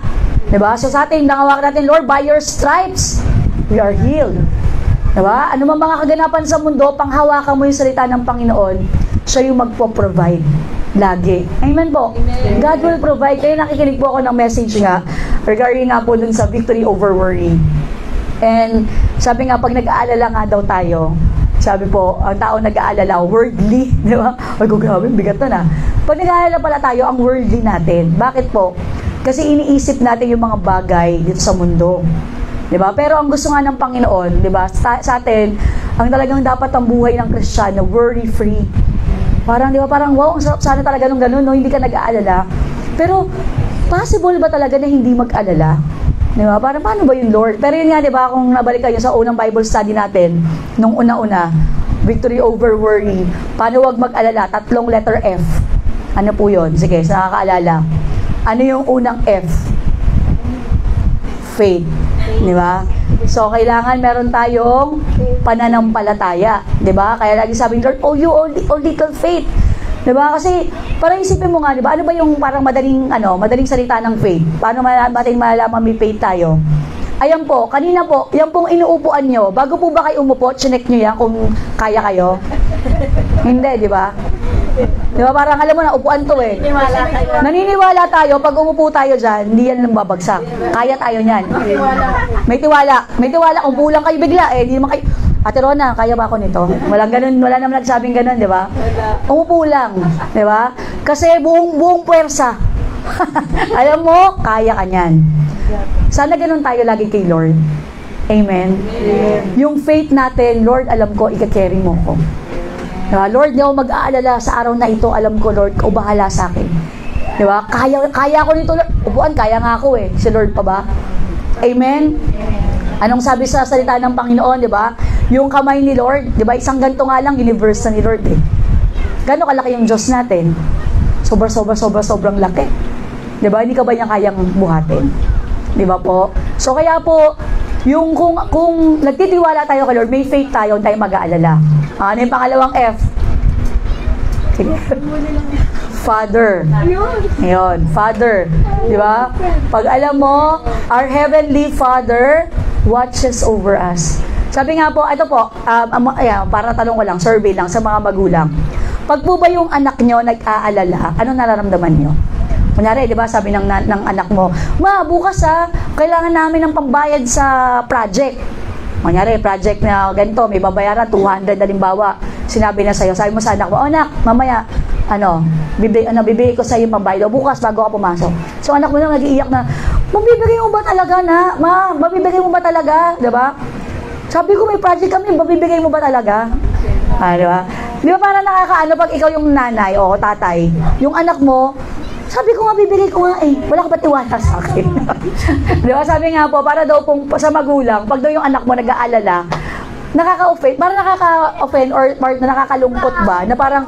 Di ba? So sa atin, nangawakan natin, Lord, by your stripes, we are healed. Di ba? Ano man mga kaganapan sa mundo, panghawakan mo yung salita ng Panginoon, siya yung magpo-provide. Lagi. Amen po. Amen. God will provide. Kaya nakikinig po ako ng message nga regarding nga po dun sa victory over worry. And sabi nga, pag nag-aalala nga daw tayo, sabi po, ang tao nag-aalala, worldly, di ba? Ay, grabe, bigat na. Pag nag-aalala pala tayo, ang worldly natin. Bakit po? Kasi iniisip natin yung mga bagay dito sa mundo. Di ba? Pero ang gusto nga ng Panginoon, di ba? Sa atin, ang talagang dapat ang buhay ng Kristiyano, worry-free. Parang, di ba, parang, wow, ang sarap sana talaga nung ganun, no? Hindi ka nag-aalala. Pero, possible ba talaga na hindi mag-alala? Di ba? Parang, paano ba yun, Lord? Pero yun nga, di ba, kung nabalik kayo sa unang Bible study natin, nung una-una, victory over worry, paano wag mag-alala? 3 letter F. Ano po yun? Sige, sa nakakaalala. Ano yung unang F? Faith. Di ba? So, kailangan meron tayong pananampalataya. Diba? Kaya lagi sabi ni Lord, oh, you all little faith. Diba? Kasi, parang isipin mo nga, diba? Ano ba yung parang madaling salita ng faith? Paano natin malalaman may faith tayo? Ayan po, kanina po, yan pong inuupuan nyo, bago po ba kayo umupo, chinek nyo yan kung kaya kayo? Hindi, diba? Diba? Parang alam mo na, upuan to eh. Naniniwala tayo, pag umupo tayo dyan, hindi yan lang babagsak. Kaya tayo niyan. May tiwala. May tiwala. Umupo lang kayo bigla eh. Hindi naman kayo, Ate Rona, kaya ba ako nito? Walang ganun, wala naman nagsabing ganun, di ba? Umupo lang, di ba? Kasi buong puwersa. Alam mo, kaya ka niyan. Sana ganun tayo lagi kay Lord. Amen? Yung faith natin, Lord, alam ko, ika-carry mo ko. Lord, di ako mag-aalala sa araw na ito. Alam ko, Lord, ikaw bahala sa akin. Di ba? Kaya ko nito, Lord. Upuan, kaya nga ako eh. Si Lord pa ba? Amen? Anong sabi sa salita ng Panginoon, di ba? Yung kamay ni Lord, di ba? Isang ganito nga lang, universe na ni Lord eh. Gano'ng kalaki yung Diyos natin? Sobrang laki. Di ba? Hindi ka ba niya kayang buhatin? Di ba po? So kaya po, yung kung nagtitiwala tayo kay Lord, may faith tayo, hindi tayo mag-aalala. Ano yung pangalawang F? Sige. Father. Ayun, Father. Di ba? Pag alam mo, our Heavenly Father watches over us. Sabi nga po, ito po, para tanong ko lang, survey lang sa mga magulang. Pag po ba yung anak nyo nag-aalala, ano nararamdaman nyo? Kunyari, di ba, sabi ng anak mo, Ma, bukas kailangan namin ng pambayad sa project. Kunyari, project na ganito, may babayaran, 200 halimbawa. Sinabi na sa'yo, sabi mo sa anak mo, oh anak, mamaya, bibigay ko sa'yo yung pambayad. O bukas, bago ka pumasok. So anak mo na nag-iiyak na, mabibigay mo ba talaga na? Ma, mabibigay mo ba talaga? Di ba? Sabi ko, may project kami, mabibigay mo ba talaga? Di ba? Di ba parang nakakaano pag ikaw yung nanay o tatay, yung anak mo, sabi ko nga, bibigay ko nga eh. Wala ka ba tiwala sa akin? Di ba? Sabi nga po, para daw pong sa magulang, pag daw yung anak mo nag-aalala, nakaka-offend, parang nakaka-offend or nakakalungkot ba, na parang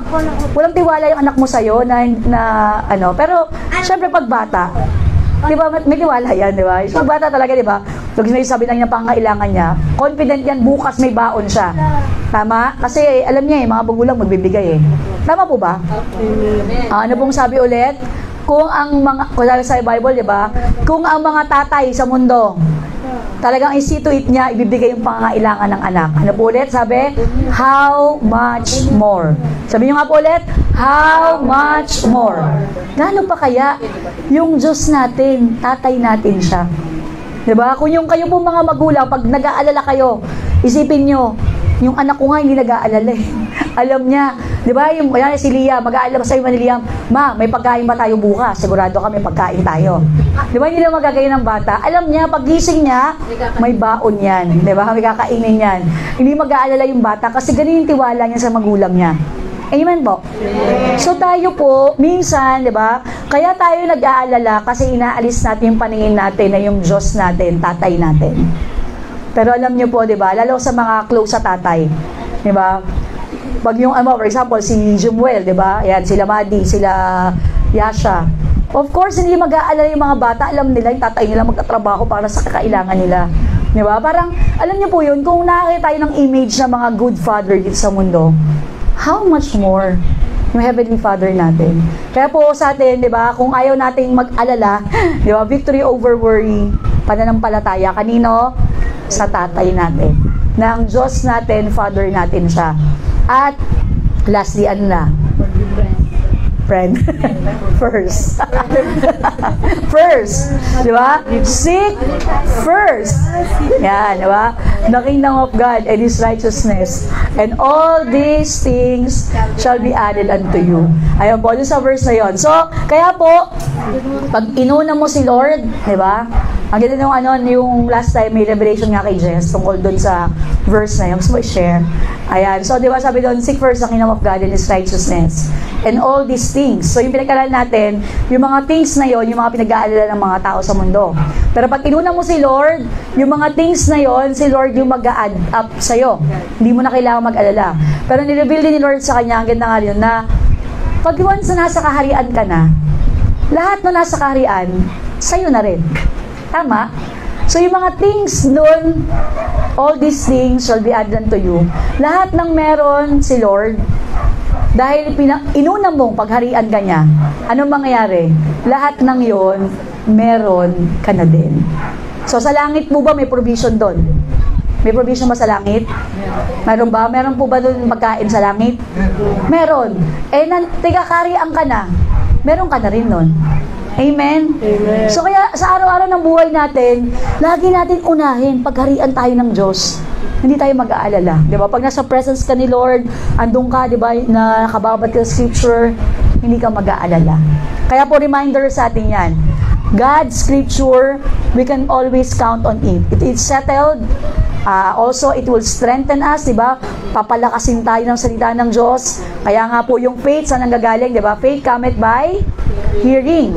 walang tiwala yung anak mo sa'yo pero syempre pag bata, di ba, may tiwala yan, di ba? Pag bata talaga, di ba? Pag sabi lang niya pangailangan niya, confident yan, bukas may baon siya. Tama? Kasi alam niya mga magulang magbibigay eh. Tama po ba? Ano pong sabi ulit? Kung sa Bible, di ba? Kung ang mga tatay sa mundo, talagang institute niya, ibibigay yung pangangailangan ng anak. Ano po ulit? Sabi, how much more? Sabi niyo nga po ulit, how much more? Gaano pa kaya yung Diyos natin, tatay natin siya? Diba? Kung yung kayo po mga magulang, pag nag-aalala kayo, isipin nyo, yung anak ko nga hindi nag-aalala eh. Alam niya, di ba? Yung kaya si Lia, mag-aalala sa iyo ni Liam, ma, may pagkain ba tayo bukas? Sigurado kami pagkain tayo. Di ba? Hindi na magagaya ng bata. Alam niya, pagising niya, may baon yan. Di ba? May kakainin yan. Hindi mag-aalala yung bata kasi ganun yung tiwala niya sa magulang niya. Amen po? So tayo po, minsan, di ba? Kaya tayo nag-aalala kasi inaalis natin yung paningin natin na yung Diyos natin, tatay natin. Pero alam niyo po, di ba? Lalo sa mga close sa tatay. Di ba? Pag yung, for example, si Jumuel, di ba? Ayan, sila Madi, sila Yasha. Of course, hindi mag-aalala yung mga bata. Alam nila, yung tatay nila magtatrabaho para sa kakailangan nila. Di ba? Parang, alam niyo po yun, kung nakakita tayo ng image ng mga good father dito sa mundo, how much more yung Heavenly Father natin. Kaya po sa atin, di ba, kung ayaw nating mag-alala, di ba, victory over worry, pananampalataya, kanino? Sa tatay natin. Na ang Diyos natin, Father natin siya. At, lastly, ano na? Friend. First. First. Di ba? Seek first. Yan, di ba? The kingdom of God and His righteousness. And all these things shall be added unto you. Ayun po, dun sa verse na yun. So, kaya po, pag inuna mo si Lord, di ba? Ang ganda nung yung last time may revelation nga kay Jess tungkol dun sa verse na yun. Mas mo i-share. Ayan. So, di ba sabi doon, seek first the kingdom of God and His righteousness. And all these things. So, yung pinag-aaral natin, yung mga things na yon, yung mga pinag-aalala ng mga tao sa mundo. Pero pag inuna mo si Lord, yung mga things na yon, si Lord yung mag-a-add up sa'yo. Hindi mo na kailangan mag-alala. Pero nireveal din ni Lord sa kanya, ang ganda nga yun, na pag once na nasa kaharian ka na, lahat na nasa kaharian, sa'yo na rin. Tama? So, yung mga things nun, all these things shall be added unto you. Lahat ng meron si Lord, dahil inuna mong pagharian ka niya, anong mangyayari? Lahat ng yon meron ka na din. So, sa langit po ba may provision doon? May provision ba sa langit? Meron ba? Meron po ba doon magkain sa langit? Meron. Eh, tigakarian ka na, meron ka na rin nun. Amen? Amen? So kaya sa araw-araw ng buhay natin, lagi natin unahin, pagharian tayo ng Diyos. Hindi tayo mag-aalala. Di ba? Pag nasa presence ka ni Lord, andun ka, di ba, na nakababad ka sa scripture, hindi ka mag-aalala. Kaya po reminder sa atin yan. God's scripture, we can always count on it. It is settled. Also, it will strengthen us, di ba? Papalakasin tayo ng salita ng Diyos. Kaya nga po yung faith, saan nanggagaling, di ba? Faith cometh by hearing.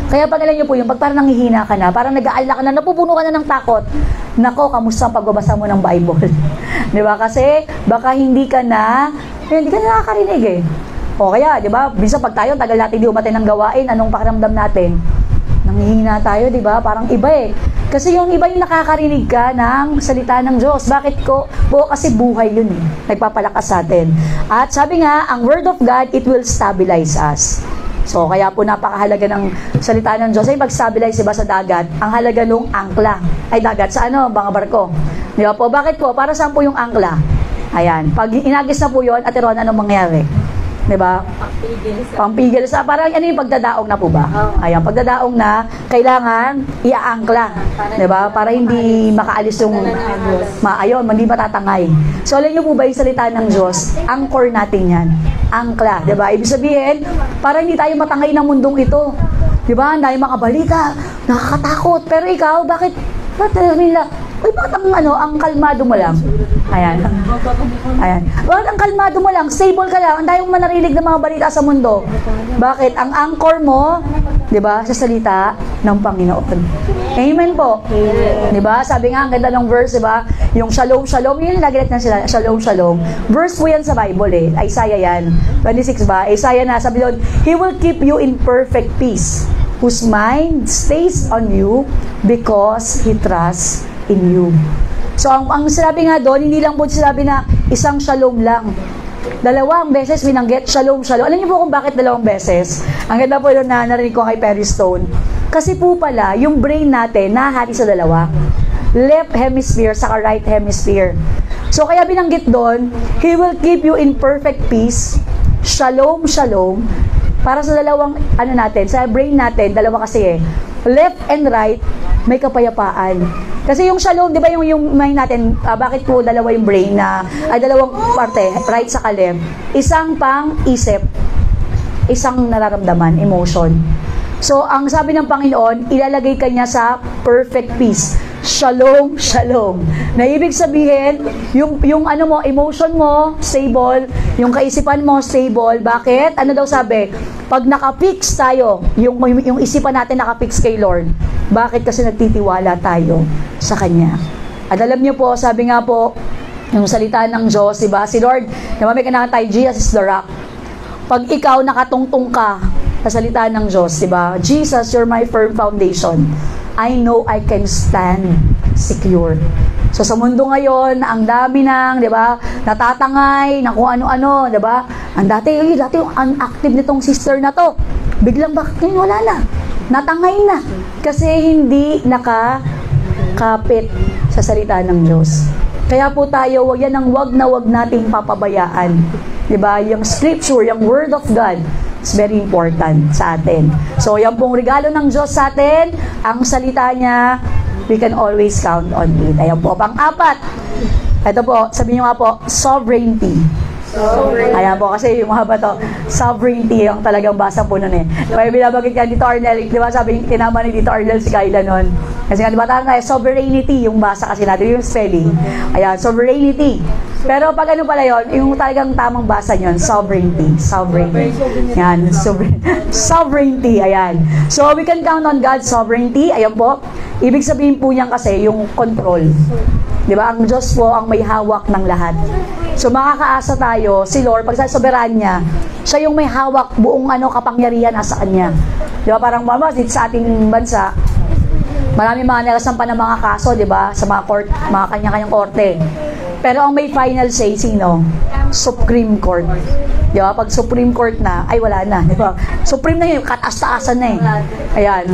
Kaya pag alam niyo po yung pag parang nanghihina ka na, parang nag-aalala ka na, napupuno ka na ng takot. Nako, kamusta ang pagbabasa mo ng Bible? Di ba? Kasi baka hindi ka na nakakarinig eh. O kaya, di ba? Minsan pag tayo, tagal natin di umatay ng gawain, anong pakiramdam natin? Nanghihina tayo, di ba? Parang iba eh. Kasi yung iba yung nakakarinig ka ng salita ng Diyos. Bakit ko? Kasi buhay yun eh. Nagpapalakas sa atin. At sabi nga, ang Word of God, it will stabilize us. So, kaya po napakahalaga ng salita ng Diyos ay mag-stabilize iba sa dagat. Ang halaga nung angkla. Ay, dagat. Sa ano? Mga barko. Di ba po? Bakit po? Para saan po yung angkla? Ayan. Pag inagis na po yun, at Ron, anong mangyari? Di ba? Pampigil sa, parang ano yung pagdadaong na po ba? Ayan, pagdadaong na, kailangan iaangkla. Di ba? Para hindi makaalis yung maayon, hindi matatangay. So, alam niyo po ba yung salita ng Diyos? Anchor natin yan. Angkla. Di ba? Ibig sabihin, para hindi tayo matangay ng mundong ito. Di ba? Dahil makabalita, nakakatakot. Pero ikaw, bakit nila? Uy, bakit ang kalmado mo lang? Ayan. Ayan. Bakit ang kalmado mo lang? Stable ka lang. Ang dahil mo manarinig ng mga balita sa mundo. Bakit? Ang anchor mo, di ba, sa salita ng Panginoon. Amen po. Di ba? Sabi nga, ang ganda ng verse, di ba? Yung shalom, shalom, yun nagilit na sila, shalom, shalom. Verse po yan sa Bible eh. Isaiah yan. 26 ba? Isaiah na, sabi doon, He will keep you in perfect peace, whose mind stays on you because He trusts in you. So, ang sinabi nga doon, hindi lang po sinabi na isang shalom lang. Dalawang beses binanggit, shalom, shalom. Alam niyo po kung bakit dalawang beses? Ang ganda po doon na narinig ko kay Perry Stone. Kasi po pala, yung brain natin, nahahati sa dalawa. Left hemisphere sa right hemisphere. So, kaya binanggit doon, He will keep you in perfect peace. Shalom, shalom. Para sa dalawang, natin, sa brain natin, dalawa kasi eh. left and right, may kapayapaan. Kasi yung shalom, di ba yung mind natin, bakit po dalawa yung brain ay dalawang parte, right sa left, isang pang isip, isang nararamdaman, emotion. So, ang sabi ng Panginoon, ilalagay ka niya sa perfect peace. Shalom, shalom. Na ibig sabihin, yung ano mo, emotion mo, stable, yung kaisipan mo, stable. Bakit? Ano daw sabi? Pag nakapix tayo, yung isipan natin nakapix kay Lord, bakit? Kasi nagtitiwala tayo sa Kanya. At alam niyo po, sabi nga po, yung salita ng Diyos, diba? Si Lord, naman may kinakanta tayo, Jesus is the rock. Pag ikaw nakatungtong ka sa salita ng Diyos, diba? Jesus, you're my firm foundation. I know I can stand secure. So sa mundo ngayon, ang dami ng, diba? Natatangay, na kung ano-ano, diba? Dati yung unactive nitong sister na to. Biglang bakit ngayon wala na? Natangay na. Kasi hindi nakakapit sa salita ng Diyos. Kaya po tayo, wag nating papabayaan. Diba? Yung scripture, yung word of God, is very important sa atin. So, yan pong regalo ng Diyos sa atin, ang salita niya, we can always count on it. Ayan po, pang-apat. Ito po, sabihin nyo nga po, sovereignty. Ayan po, kasi yung mahaba to, sovereignty, yung talagang basa po nun eh. Kaya binabagit yan dito Arnel, di ba sabi, tinama ni dito Arnel si Kayla nun. Kasi nga, di ba tanga sovereignty, yung basa kasi natin, yung spelling. Ayan, sovereignty. Pero pag ano pala yun, yung talagang tamang basa yun, sovereignty. Ayan, sovereignty, ayan. So, we can count on God's sovereignty, ayan po. Ibig sabihin po yan kasi, yung control. Di ba? Ang Diyos po ang may hawak ng lahat. So, makakaasa tayo, si Lord, pag sa soberan niya, siya yung may hawak, buong kapangyarihan nasa Kanya. Di ba? Parang dito sa ating bansa, marami mga nalasampan ng mga kaso, di ba? Sa mga court, mga kanya-kanyang korte. Pero ang may final say, sino? Supreme Court. Di ba? Pag Supreme Court na, ay wala na. Di ba? Supreme na yun, kataas-taasan na eh. Ayan,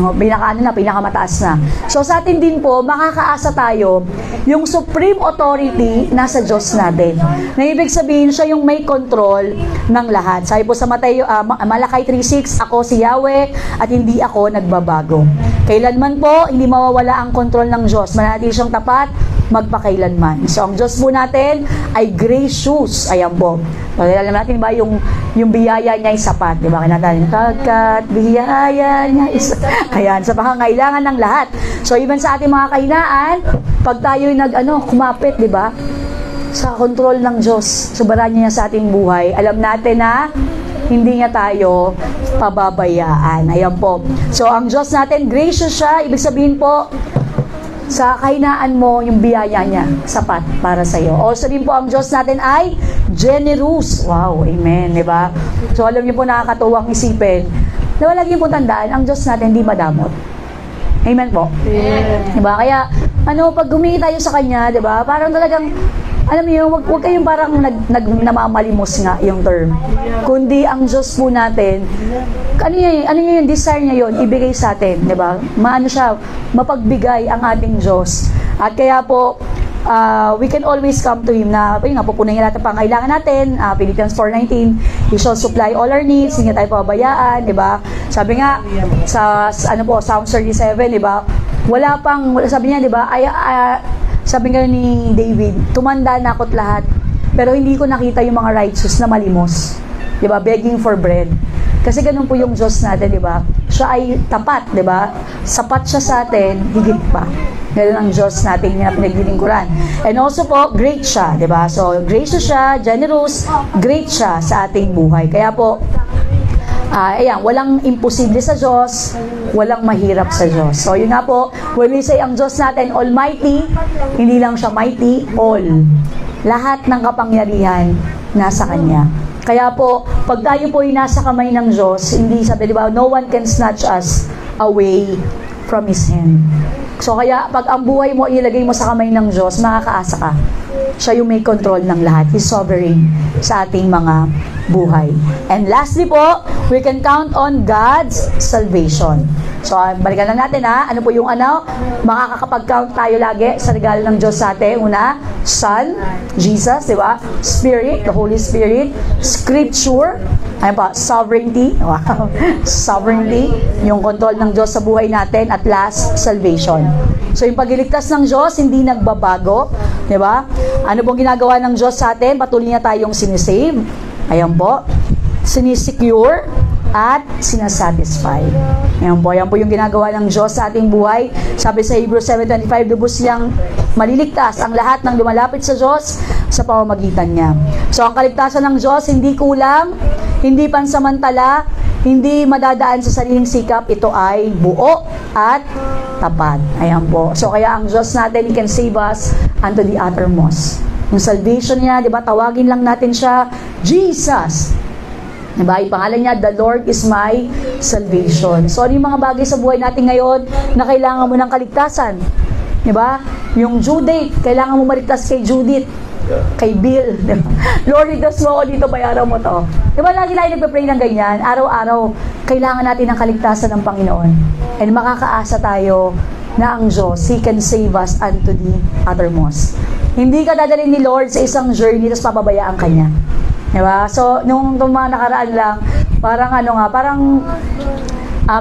pinakamataas na. So sa atin din po, makakaasa tayo, yung supreme authority nasa Diyos natin. Na ibig sabihin, siya yung may control ng lahat. Sabi po sa Malakay 3:6, ako si Yahweh at hindi ako nagbabago. Kailanman po, hindi mawawala ang control ng Diyos. Manatili siyang tapat, magpakailanman. So, ang Diyos po natin ay gracious. Ayan po. Alam natin ba yung biyaya niya ay sapat. Diba? Kaya natin, pagkat biyaya niya is... Ayan, sa pangangailangan ng lahat. So, even sa ating mga kahinaan, pag tayo'y kumapit, diba? Sa control ng Diyos, soberanya niya sa ating buhay, alam natin na hindi niya tayo pababayaan. Ayan po. So, ang Diyos natin, gracious siya. Ibig sabihin po, sa kahinaan mo, yung biyaya niya, sapat para sa iyo. O sabihin po, ang Diyos natin ay generous. Wow, amen, di ba? So, alam niyo po, nakakatuwang isipin, na wala lagi po tandaan, ang Diyos natin hindi madamot. Amen po. Yeah. Di ba? Kaya, pag humingi tayo sa Kanya, di ba? Parang talagang, alam niyo, wag kayong parang namamalimos nga yung term. Kundi ang Diyos po natin, ano yung desire niya yon, ibigay sa atin, di ba? Siya, mapagbigay ang ating Diyos. At kaya po, we can always come to Him na, pupunan niya lahat ng pangailangan natin. Philippians 4:19, He shall supply all our needs, hindi tayo pabayaan, di ba? Sabi nga, sa Psalm 37, di ba? Sabi niya, di ba, sabi nga ni David, tumanda na ako't lahat, pero hindi ko nakita yung mga righteous na malimos. Diba? Begging for bread. Kasi ganun po yung Diyos natin, diba? Siya ay tapat, diba? Sapat siya sa atin, higit pa. Ganun ang Diyos natin na pinaglilingkuran. And also po, great siya, diba? So, gracious siya, generous, great siya sa ating buhay. Kaya po, walang imposible sa Diyos, walang mahirap sa Diyos. So, yun nga po, when we say ang Diyos natin almighty, hindi lang siya mighty, all. Lahat ng kapangyarihan nasa Kanya. Kaya po, pag tayo po ay nasa kamay ng Diyos, hindi sabi, di ba, no one can snatch us away from His hand. So, kaya pag ang buhay mo ilagay mo sa kamay ng Diyos, makakaasa ka. Siya yung may control ng lahat. He's sovereign sa ating mga buhay. And lastly po, we can count on God's salvation. So, balikan lang natin ano po yung makakapag-count tayo lagi sa regalo ng Diyos sa atin. Una, Son, Jesus, di ba? Spirit, the Holy Spirit, Scripture, Ayun pa, sovereignty. Wow. Sovereignty, yung control ng Diyos sa buhay natin. At last, salvation. So yung pagliligtas ng Diyos, hindi nagbabago. Di ba? Ano pong ginagawa ng Diyos sa atin? Patuloy niya tayong sinisave. Ayan po. Sinisecure at sinasatisfy. Ayan po yung ginagawa ng Diyos sa ating buhay. Sabi sa Hebrews 7:25, lubos niyang maliligtas ang lahat ng lumalapit sa Diyos sa pamamagitan niya. So ang kaligtasan ng Diyos, hindi kulang, hindi pansamantala, hindi madadaan sa sariling sikap, ito ay buo at tapat. Ayan po. So kaya ang Diyos natin, He can save us unto the uttermost. Yung salvation niya, di ba, tawagin lang natin siya, Jesus. Diba? Ipangalan niya, the Lord is my salvation. So, ano yung mga bagay sa buhay natin ngayon na kailangan mo ng kaligtasan? Diba? Yung due date, kailangan mo maligtas kay Judith, kay Bill. Diba? Lord, ligtas mo ako dito, bayaran mo to. Diba, lagi tayo nagpe-pray ng ganyan, araw-araw, kailangan natin ng kaligtasan ng Panginoon. And makakaasa tayo na ang Diyos, He can save us unto the uttermost. Hindi ka dadalhin ni Lord sa isang journey, tapos papabayaan ka niya. Diba? So, nung mga nakaraan lang, parang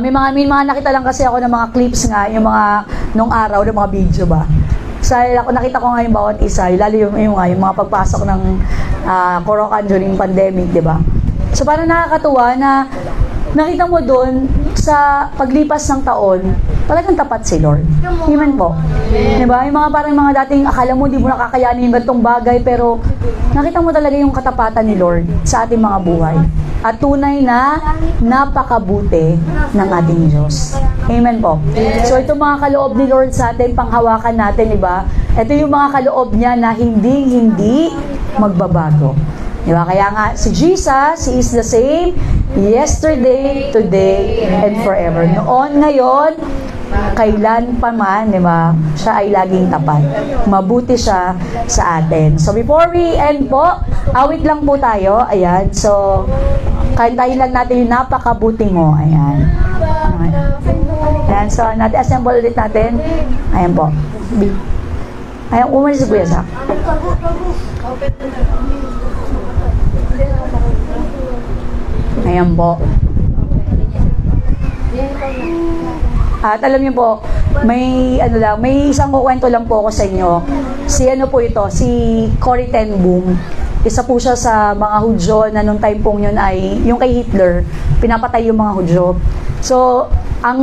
may mga nakita lang kasi ako ng mga clips nga, yung mga, nung araw, ng mga video ba. So, nakita ko nga yung bawat isa, lalo yung mga pagpasok ng Korokan during pandemic, diba? So, parang nakakatuwa na nakita mo doon sa paglipas ng taon, talagang tapat si Lord. Amen po. Diba? Yung parang mga dating akala mo, di mo nakakayanin yung ganitong bagay, pero nakita mo talaga yung katapatan ni Lord sa ating mga buhay. At tunay na napakabuti ng ating Diyos. Amen po. So, ito mga kaloob ni Lord sa atin, panghawakan natin, diba? Ito yung mga kaloob niya na hindi magbabago. Diba? Kaya nga, si Jesus, He is the same yesterday, today, and forever. Noon, ngayon, kailan pa man, diba? Siya ay laging tapat. Mabuti siya sa atin. So, before we end po, awit lang po tayo. Ayan. So, kantahin lang natin yung napakabuti mo. Ayan. Ayan. So, natin assemble ulit natin. Ayan po. Ayan, umalis si Kuya Zach. Ayan po. At alam niyo po, may isang kukwento lang po ako sa inyo. Si Corrie ten Boom. Isa po siya sa mga Hudyo na nung time pong yun ay, yung kay Hitler, pinapatay yung mga Hudyo. So,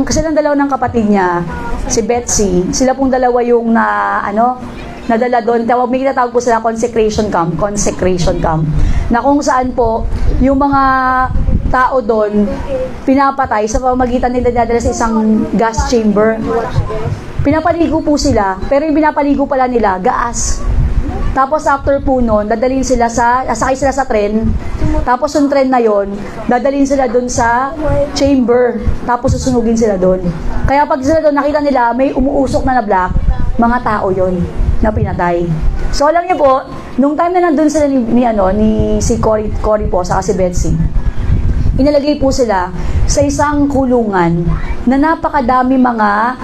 silang dalawa ng kapatid niya, si Betsy, sila pong dalawa yung nadala doon. May tinatawag po sila consecration camp, na kung saan po, yung mga tao doon, pinapatay sa pamamagitan nila dadala sa isang gas chamber. Pinapaligo po sila, pero yung pinapaligo pala nila, gaas. Tapos after po nun, dadalhin sila sakay sila sa tren, tapos yung tren na yon, dadalhin sila doon sa chamber, tapos susunugin sila doon. Kaya pag sila doon, nakita nila, may umuusok na black, mga tao yon na pinatay. So alam niyo po, nung time na nandun sila ni si Corrie po, saka si Betsy, inalagay po sila sa isang kulungan na napakadami mga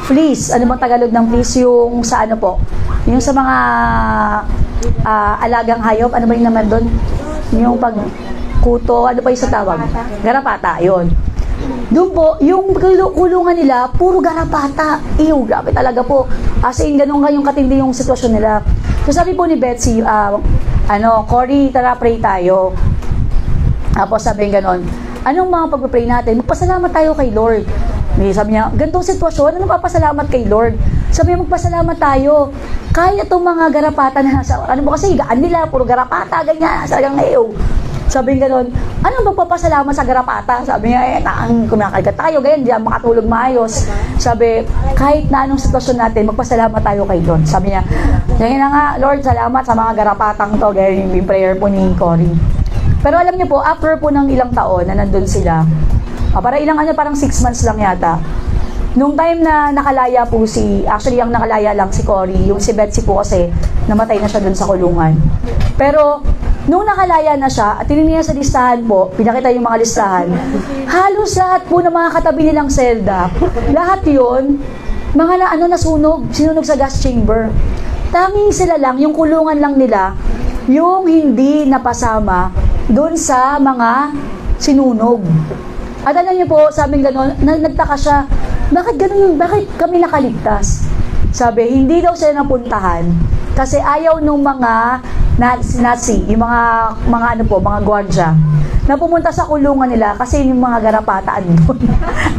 fleas. Ano bang Tagalog ng fleas? Yung sa yung sa mga alagang hayop, ano ba yung naman doon? Yung pagkuto, ano ba yung sa tawag? Garapata, yun. Doon po, yung kulungan nila, puro garapata. Ew, grabe talaga po. As in, ganun nga yung katindi yung sitwasyon nila. So sabi po ni Betsy, Corrie, tara pray tayo. Tapos sabi ganon, anong mga pag-pray natin? Magpasalamat tayo kay Lord. Sabi niya, ganitong sitwasyon, ano papasalamat kay Lord? Sabi niya, magpasalamat tayo. Kaya itong mga garapata na nasa, kasi higaan nila, puro garapata, ganyan, sagang ew. Sabi niya ganon, anong magpapasalamat sa garapata? Sabi niya, kumakalikat tayo, ganyan, di makatulog maayos. Sabi, kahit na anong sitwasyon natin, magpasalamat tayo kay Lord. Sabi niya, ganyan na nga, Lord, salamat sa mga garapatang to, ganyan yung prayer po ni Corrie. Pero alam niyo po, after po ng ilang taon na nandun sila, parang 6 months lang yata, nung time na nakalaya po actually ang nakalaya lang si Corrie, yung si Betsy po kasi, namatay na siya dun sa kulungan. Pero, nung nakalaya na siya, at tinignan niya sa listahan po, pinakita yung mga listahan, halos lahat po ng mga katabi nilang selda, lahat yun, mga sinunog sa gas chamber. Tanging sila lang, yung kulungan lang nila, yung hindi napasama doon sa mga sinunog. At alam niyo po, sabing gano'n, nagtaka siya, bakit gano'n, bakit kami nakaligtas? Sabi, hindi daw sila napuntahan kasi ayaw nung mga Nazi, yung mga gwardiya, na pumunta sa kulungan nila kasi yung mga garapataan doon.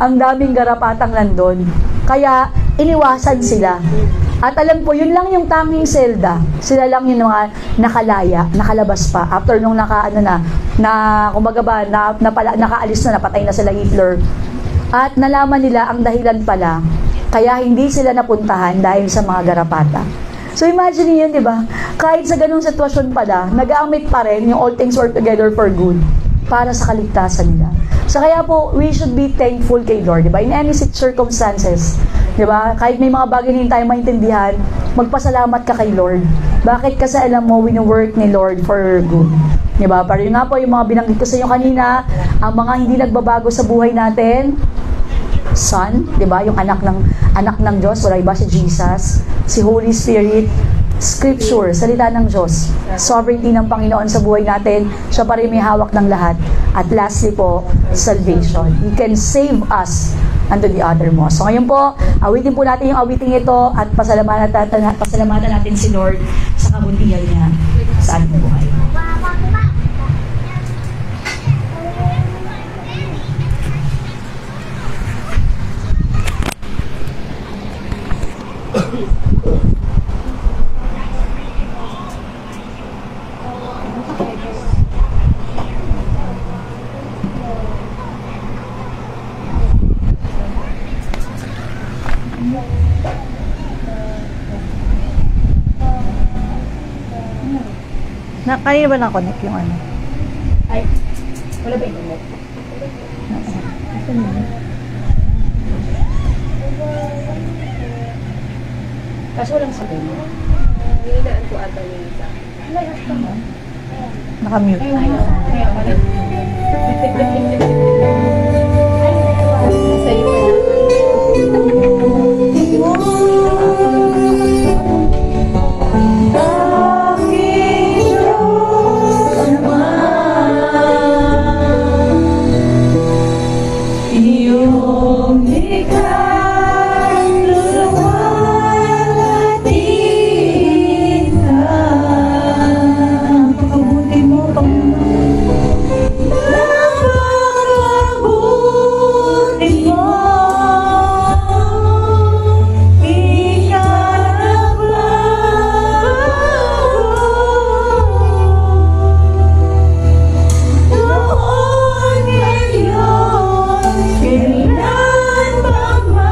Ang daming garapatang nandun. Kaya, iniwasan sila. At alam po, yun lang yung tanging selda. Sila lang yung mga nakalaya, nakalabas pa. After nung nakaalis na, napatay na sila Hitler. At nalaman nila ang dahilan pala, kaya hindi sila napuntahan dahil sa mga garapata. So imagine yun, di ba? Kahit sa ganung sitwasyon pala, nag-aamit pa rin yung all things work together for good para sa kaligtasan nila. So kaya po, we should be thankful kay Lord, di ba? In any circumstances, di ba? Kahit may mga bagay na hindi tayo maintindihan, magpasalamat ka kay Lord. Bakit? Kasi alam mo, wino-work ni Lord for good. Di ba? Pero yun nga po, yung mga binanggit ko sa inyo kanina, ang mga hindi nagbabago sa buhay natin, Son, 'di ba? Yung anak ng Diyos, wala iba si Jesus, si Holy Spirit, Scripture, salita ng Diyos, sovereignty ng Panginoon sa buhay natin, siya pa rin may hawak ng lahat. At lastly po, salvation. He can save us unto the uttermost. So ngayon po, awitin po natin yung awiting ito at pasalamatan natin si Lord sa kabutihan niya sa ating buhay. Kanina ba na-connect yung ano? Ay, wala ba internet? Kaso walang sabihin. Hinaan ko ata yung isa. Naka-mute. Sa'yo pa Kailan ba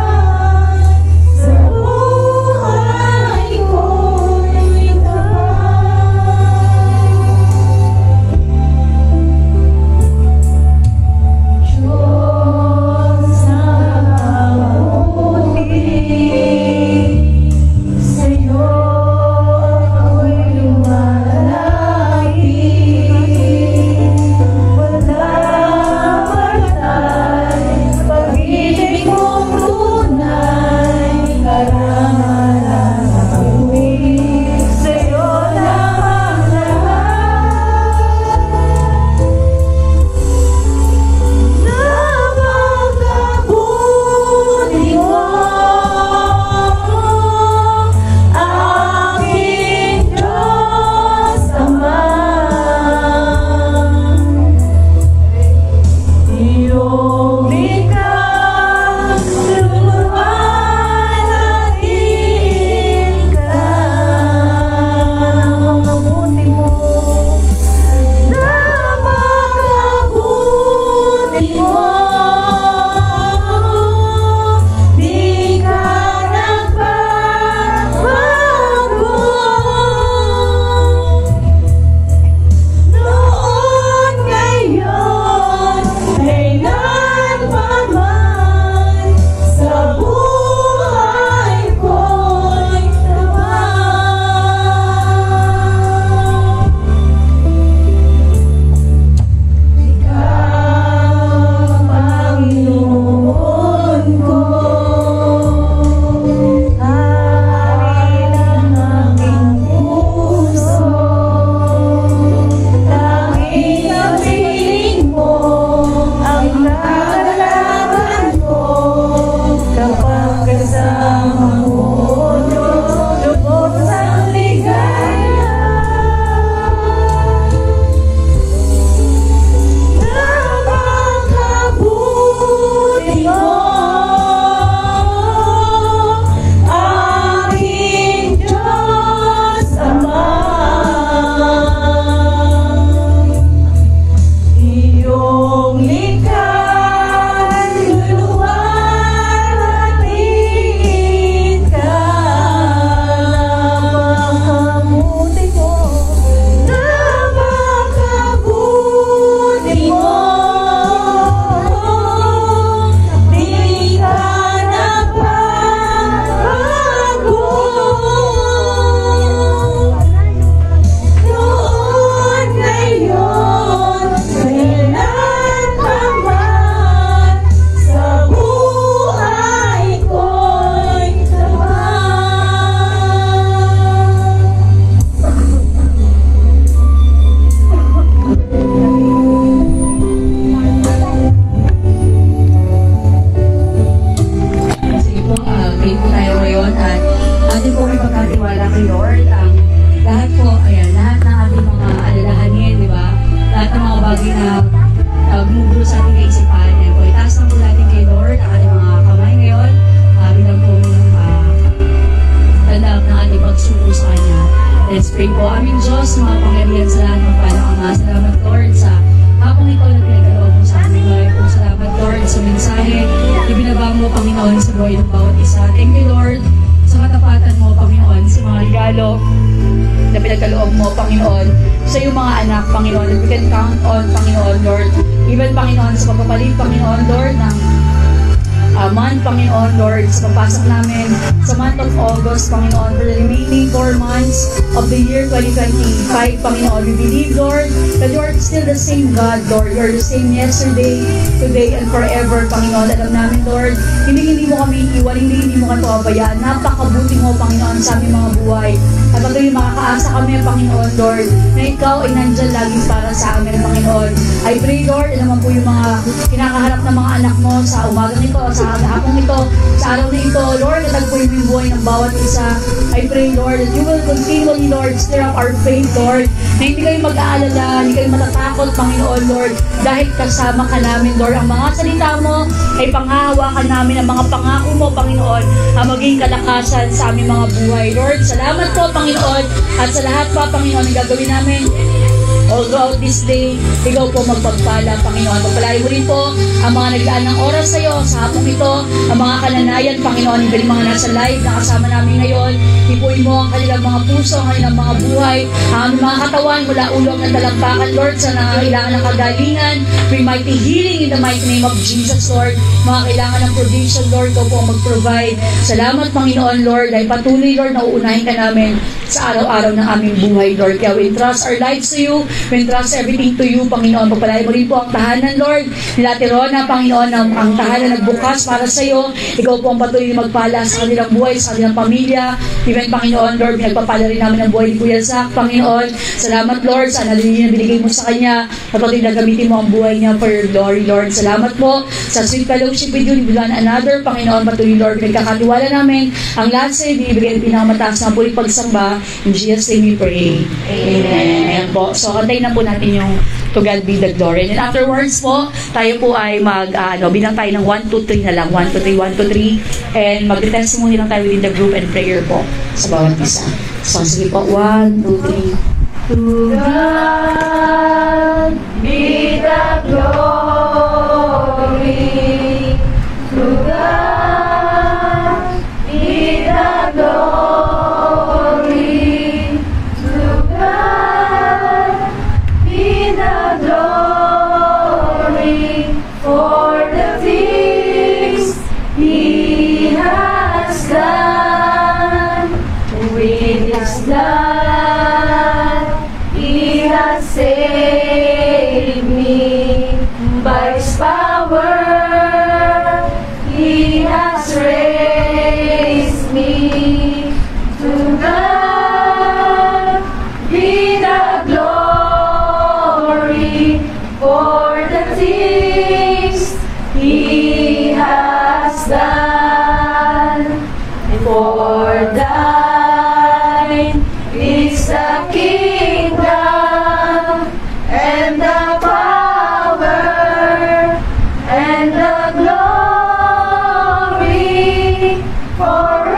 pray po. Aming Diyos, mga pangyarihan sa lahat ng Ama. Salamat, Lord, sa hapong ito na pinagkaloob mo sa aming life. O salamat, Lord, sa mensahe ibinaba mo, Panginoon, sa buhay ng bawat isa. Thank you, Lord, sa katapatan mo, Panginoon, sa mga regalo na pinagkaloob mo, Panginoon, sa iyong mga anak, Panginoon, that we can count on, Panginoon, Lord. Even, Panginoon, sa pagpapalit, Panginoon, Lord, ng month, Panginoon, Lord, sa papasok namin sa month of August, Panginoon, for the remaining 4 months of the year 2025, Panginoon. We believe, Lord, that you are still the same God, Lord. You are the same yesterday, today, and forever, Panginoon. Alam namin, Lord, hindi mo kami iwan, hindi mo kami pabayaan. Napakabuti mo, Panginoon, sa aming mga buhay. At patuloy makakaasa kami, Panginoon, Lord, na ikaw ay nandyan lagi para sa amin, Panginoon. I pray, Lord, naman po yung mga kinakaharap ng mga anak mo sa umagang ito, sa hapong ito, sa araw na ito, Lord, natagpuin mo yung buhay ng bawat isa. I pray, Lord, that you will continually, Lord, stir up our faith, Lord, na hindi kayo mag-aalala, hindi kayo matatakot, Panginoon, Lord, dahil kasama ka namin, Lord. Ang mga salita mo ay panghahawakan namin, ang mga pangako mo, Panginoon, ang maging kalakasan sa aming mga buhay. Lord, salamat po, Panginoon, at sa lahat pa, Panginoon, ang gagawin namin all throughout this day, ikaw po magpagpala, Panginoon. Pagpalain mo rin po ang mga naglaan ng oras sa iyo sa hapong ito, ang mga kananayan, Panginoon, yung mga nasa live na kasama namin ngayon. Ipuin mo ang kanilang mga puso, ang kanilang mga buhay, ang aming mga katawan mula ulong ng talampakan, Lord, sa nangangailangan ng kagalingan. May mighty healing in the mighty name of Jesus, Lord. Mga kailangan ng provision, Lord, ikaw po mag-provide. Salamat, Panginoon, Lord, dahil patuloy, Lord, na uunahin ka namin sa araw-araw ng aming buhay, Lord. Kaya we entrust our lives to you. We entrust everything to you, Panginoon. Pagpalain mo rin po ang tahanan, Lord. Nila Tirona, Panginoon, ang tahanan nagbukas para sa iyo. Ikaw po ang patuloy magpala sa kanilang buhay, sa kanilang pamilya. Even, Panginoon, Lord, pinagpapala rin namin ang buhay ni Kuya Zach, Panginoon. Salamat, Lord, sa analinin na binigay mo sa kanya. Patuloy na gamitin mo ang buhay niya for your glory, Lord. Salamat po sa sweet fellowship with you, ni one another, Panginoon. Patuloy, Lord, pinagkakatiwala namin ang lahat sa iyo, binibigay ang pinakamataas na buhay pagsamba. In Jesus' name we pray. Amen. Ayan po. So, kantayin na po natin yung To God Be the Glory. And afterwards po, tayo po ay bilang tayo ng 1, 2, 3 na lang. 1, 2, 3, 1, 2, 3. And mag-testimony lang tayo within the group and prayer po sa bawat isa. So, sige po. 1, 2, 3. To God be the glory. To God be the glory. To God be the glory for the things He has done with His blood. He has saved me by His power. He has raised me. To God be the glory for the things He has done. For thine is the kingdom and the power and the glory forever.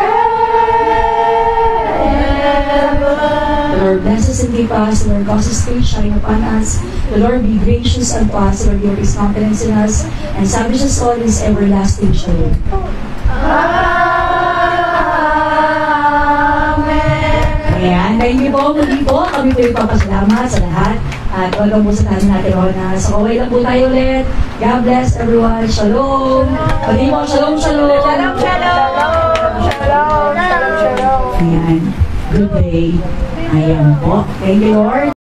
The Lord bless us and keep us. The Lord cause His face shine upon us. The Lord be gracious unto us. The Lord give His confidence in us and establish us all in His everlasting shalom. Ayan, dahil hindi po, muli po, kami po ipapasalamat sa lahat. At welcome po sa tanan natin ako na sa kaway lang po tayo ulit. God bless everyone. Shalom. Pati mo, shalom, shalom. Shalom, shalom. Shalom, shalom, shalom. Ayan, good day. Ayan po. Thank you, Lord.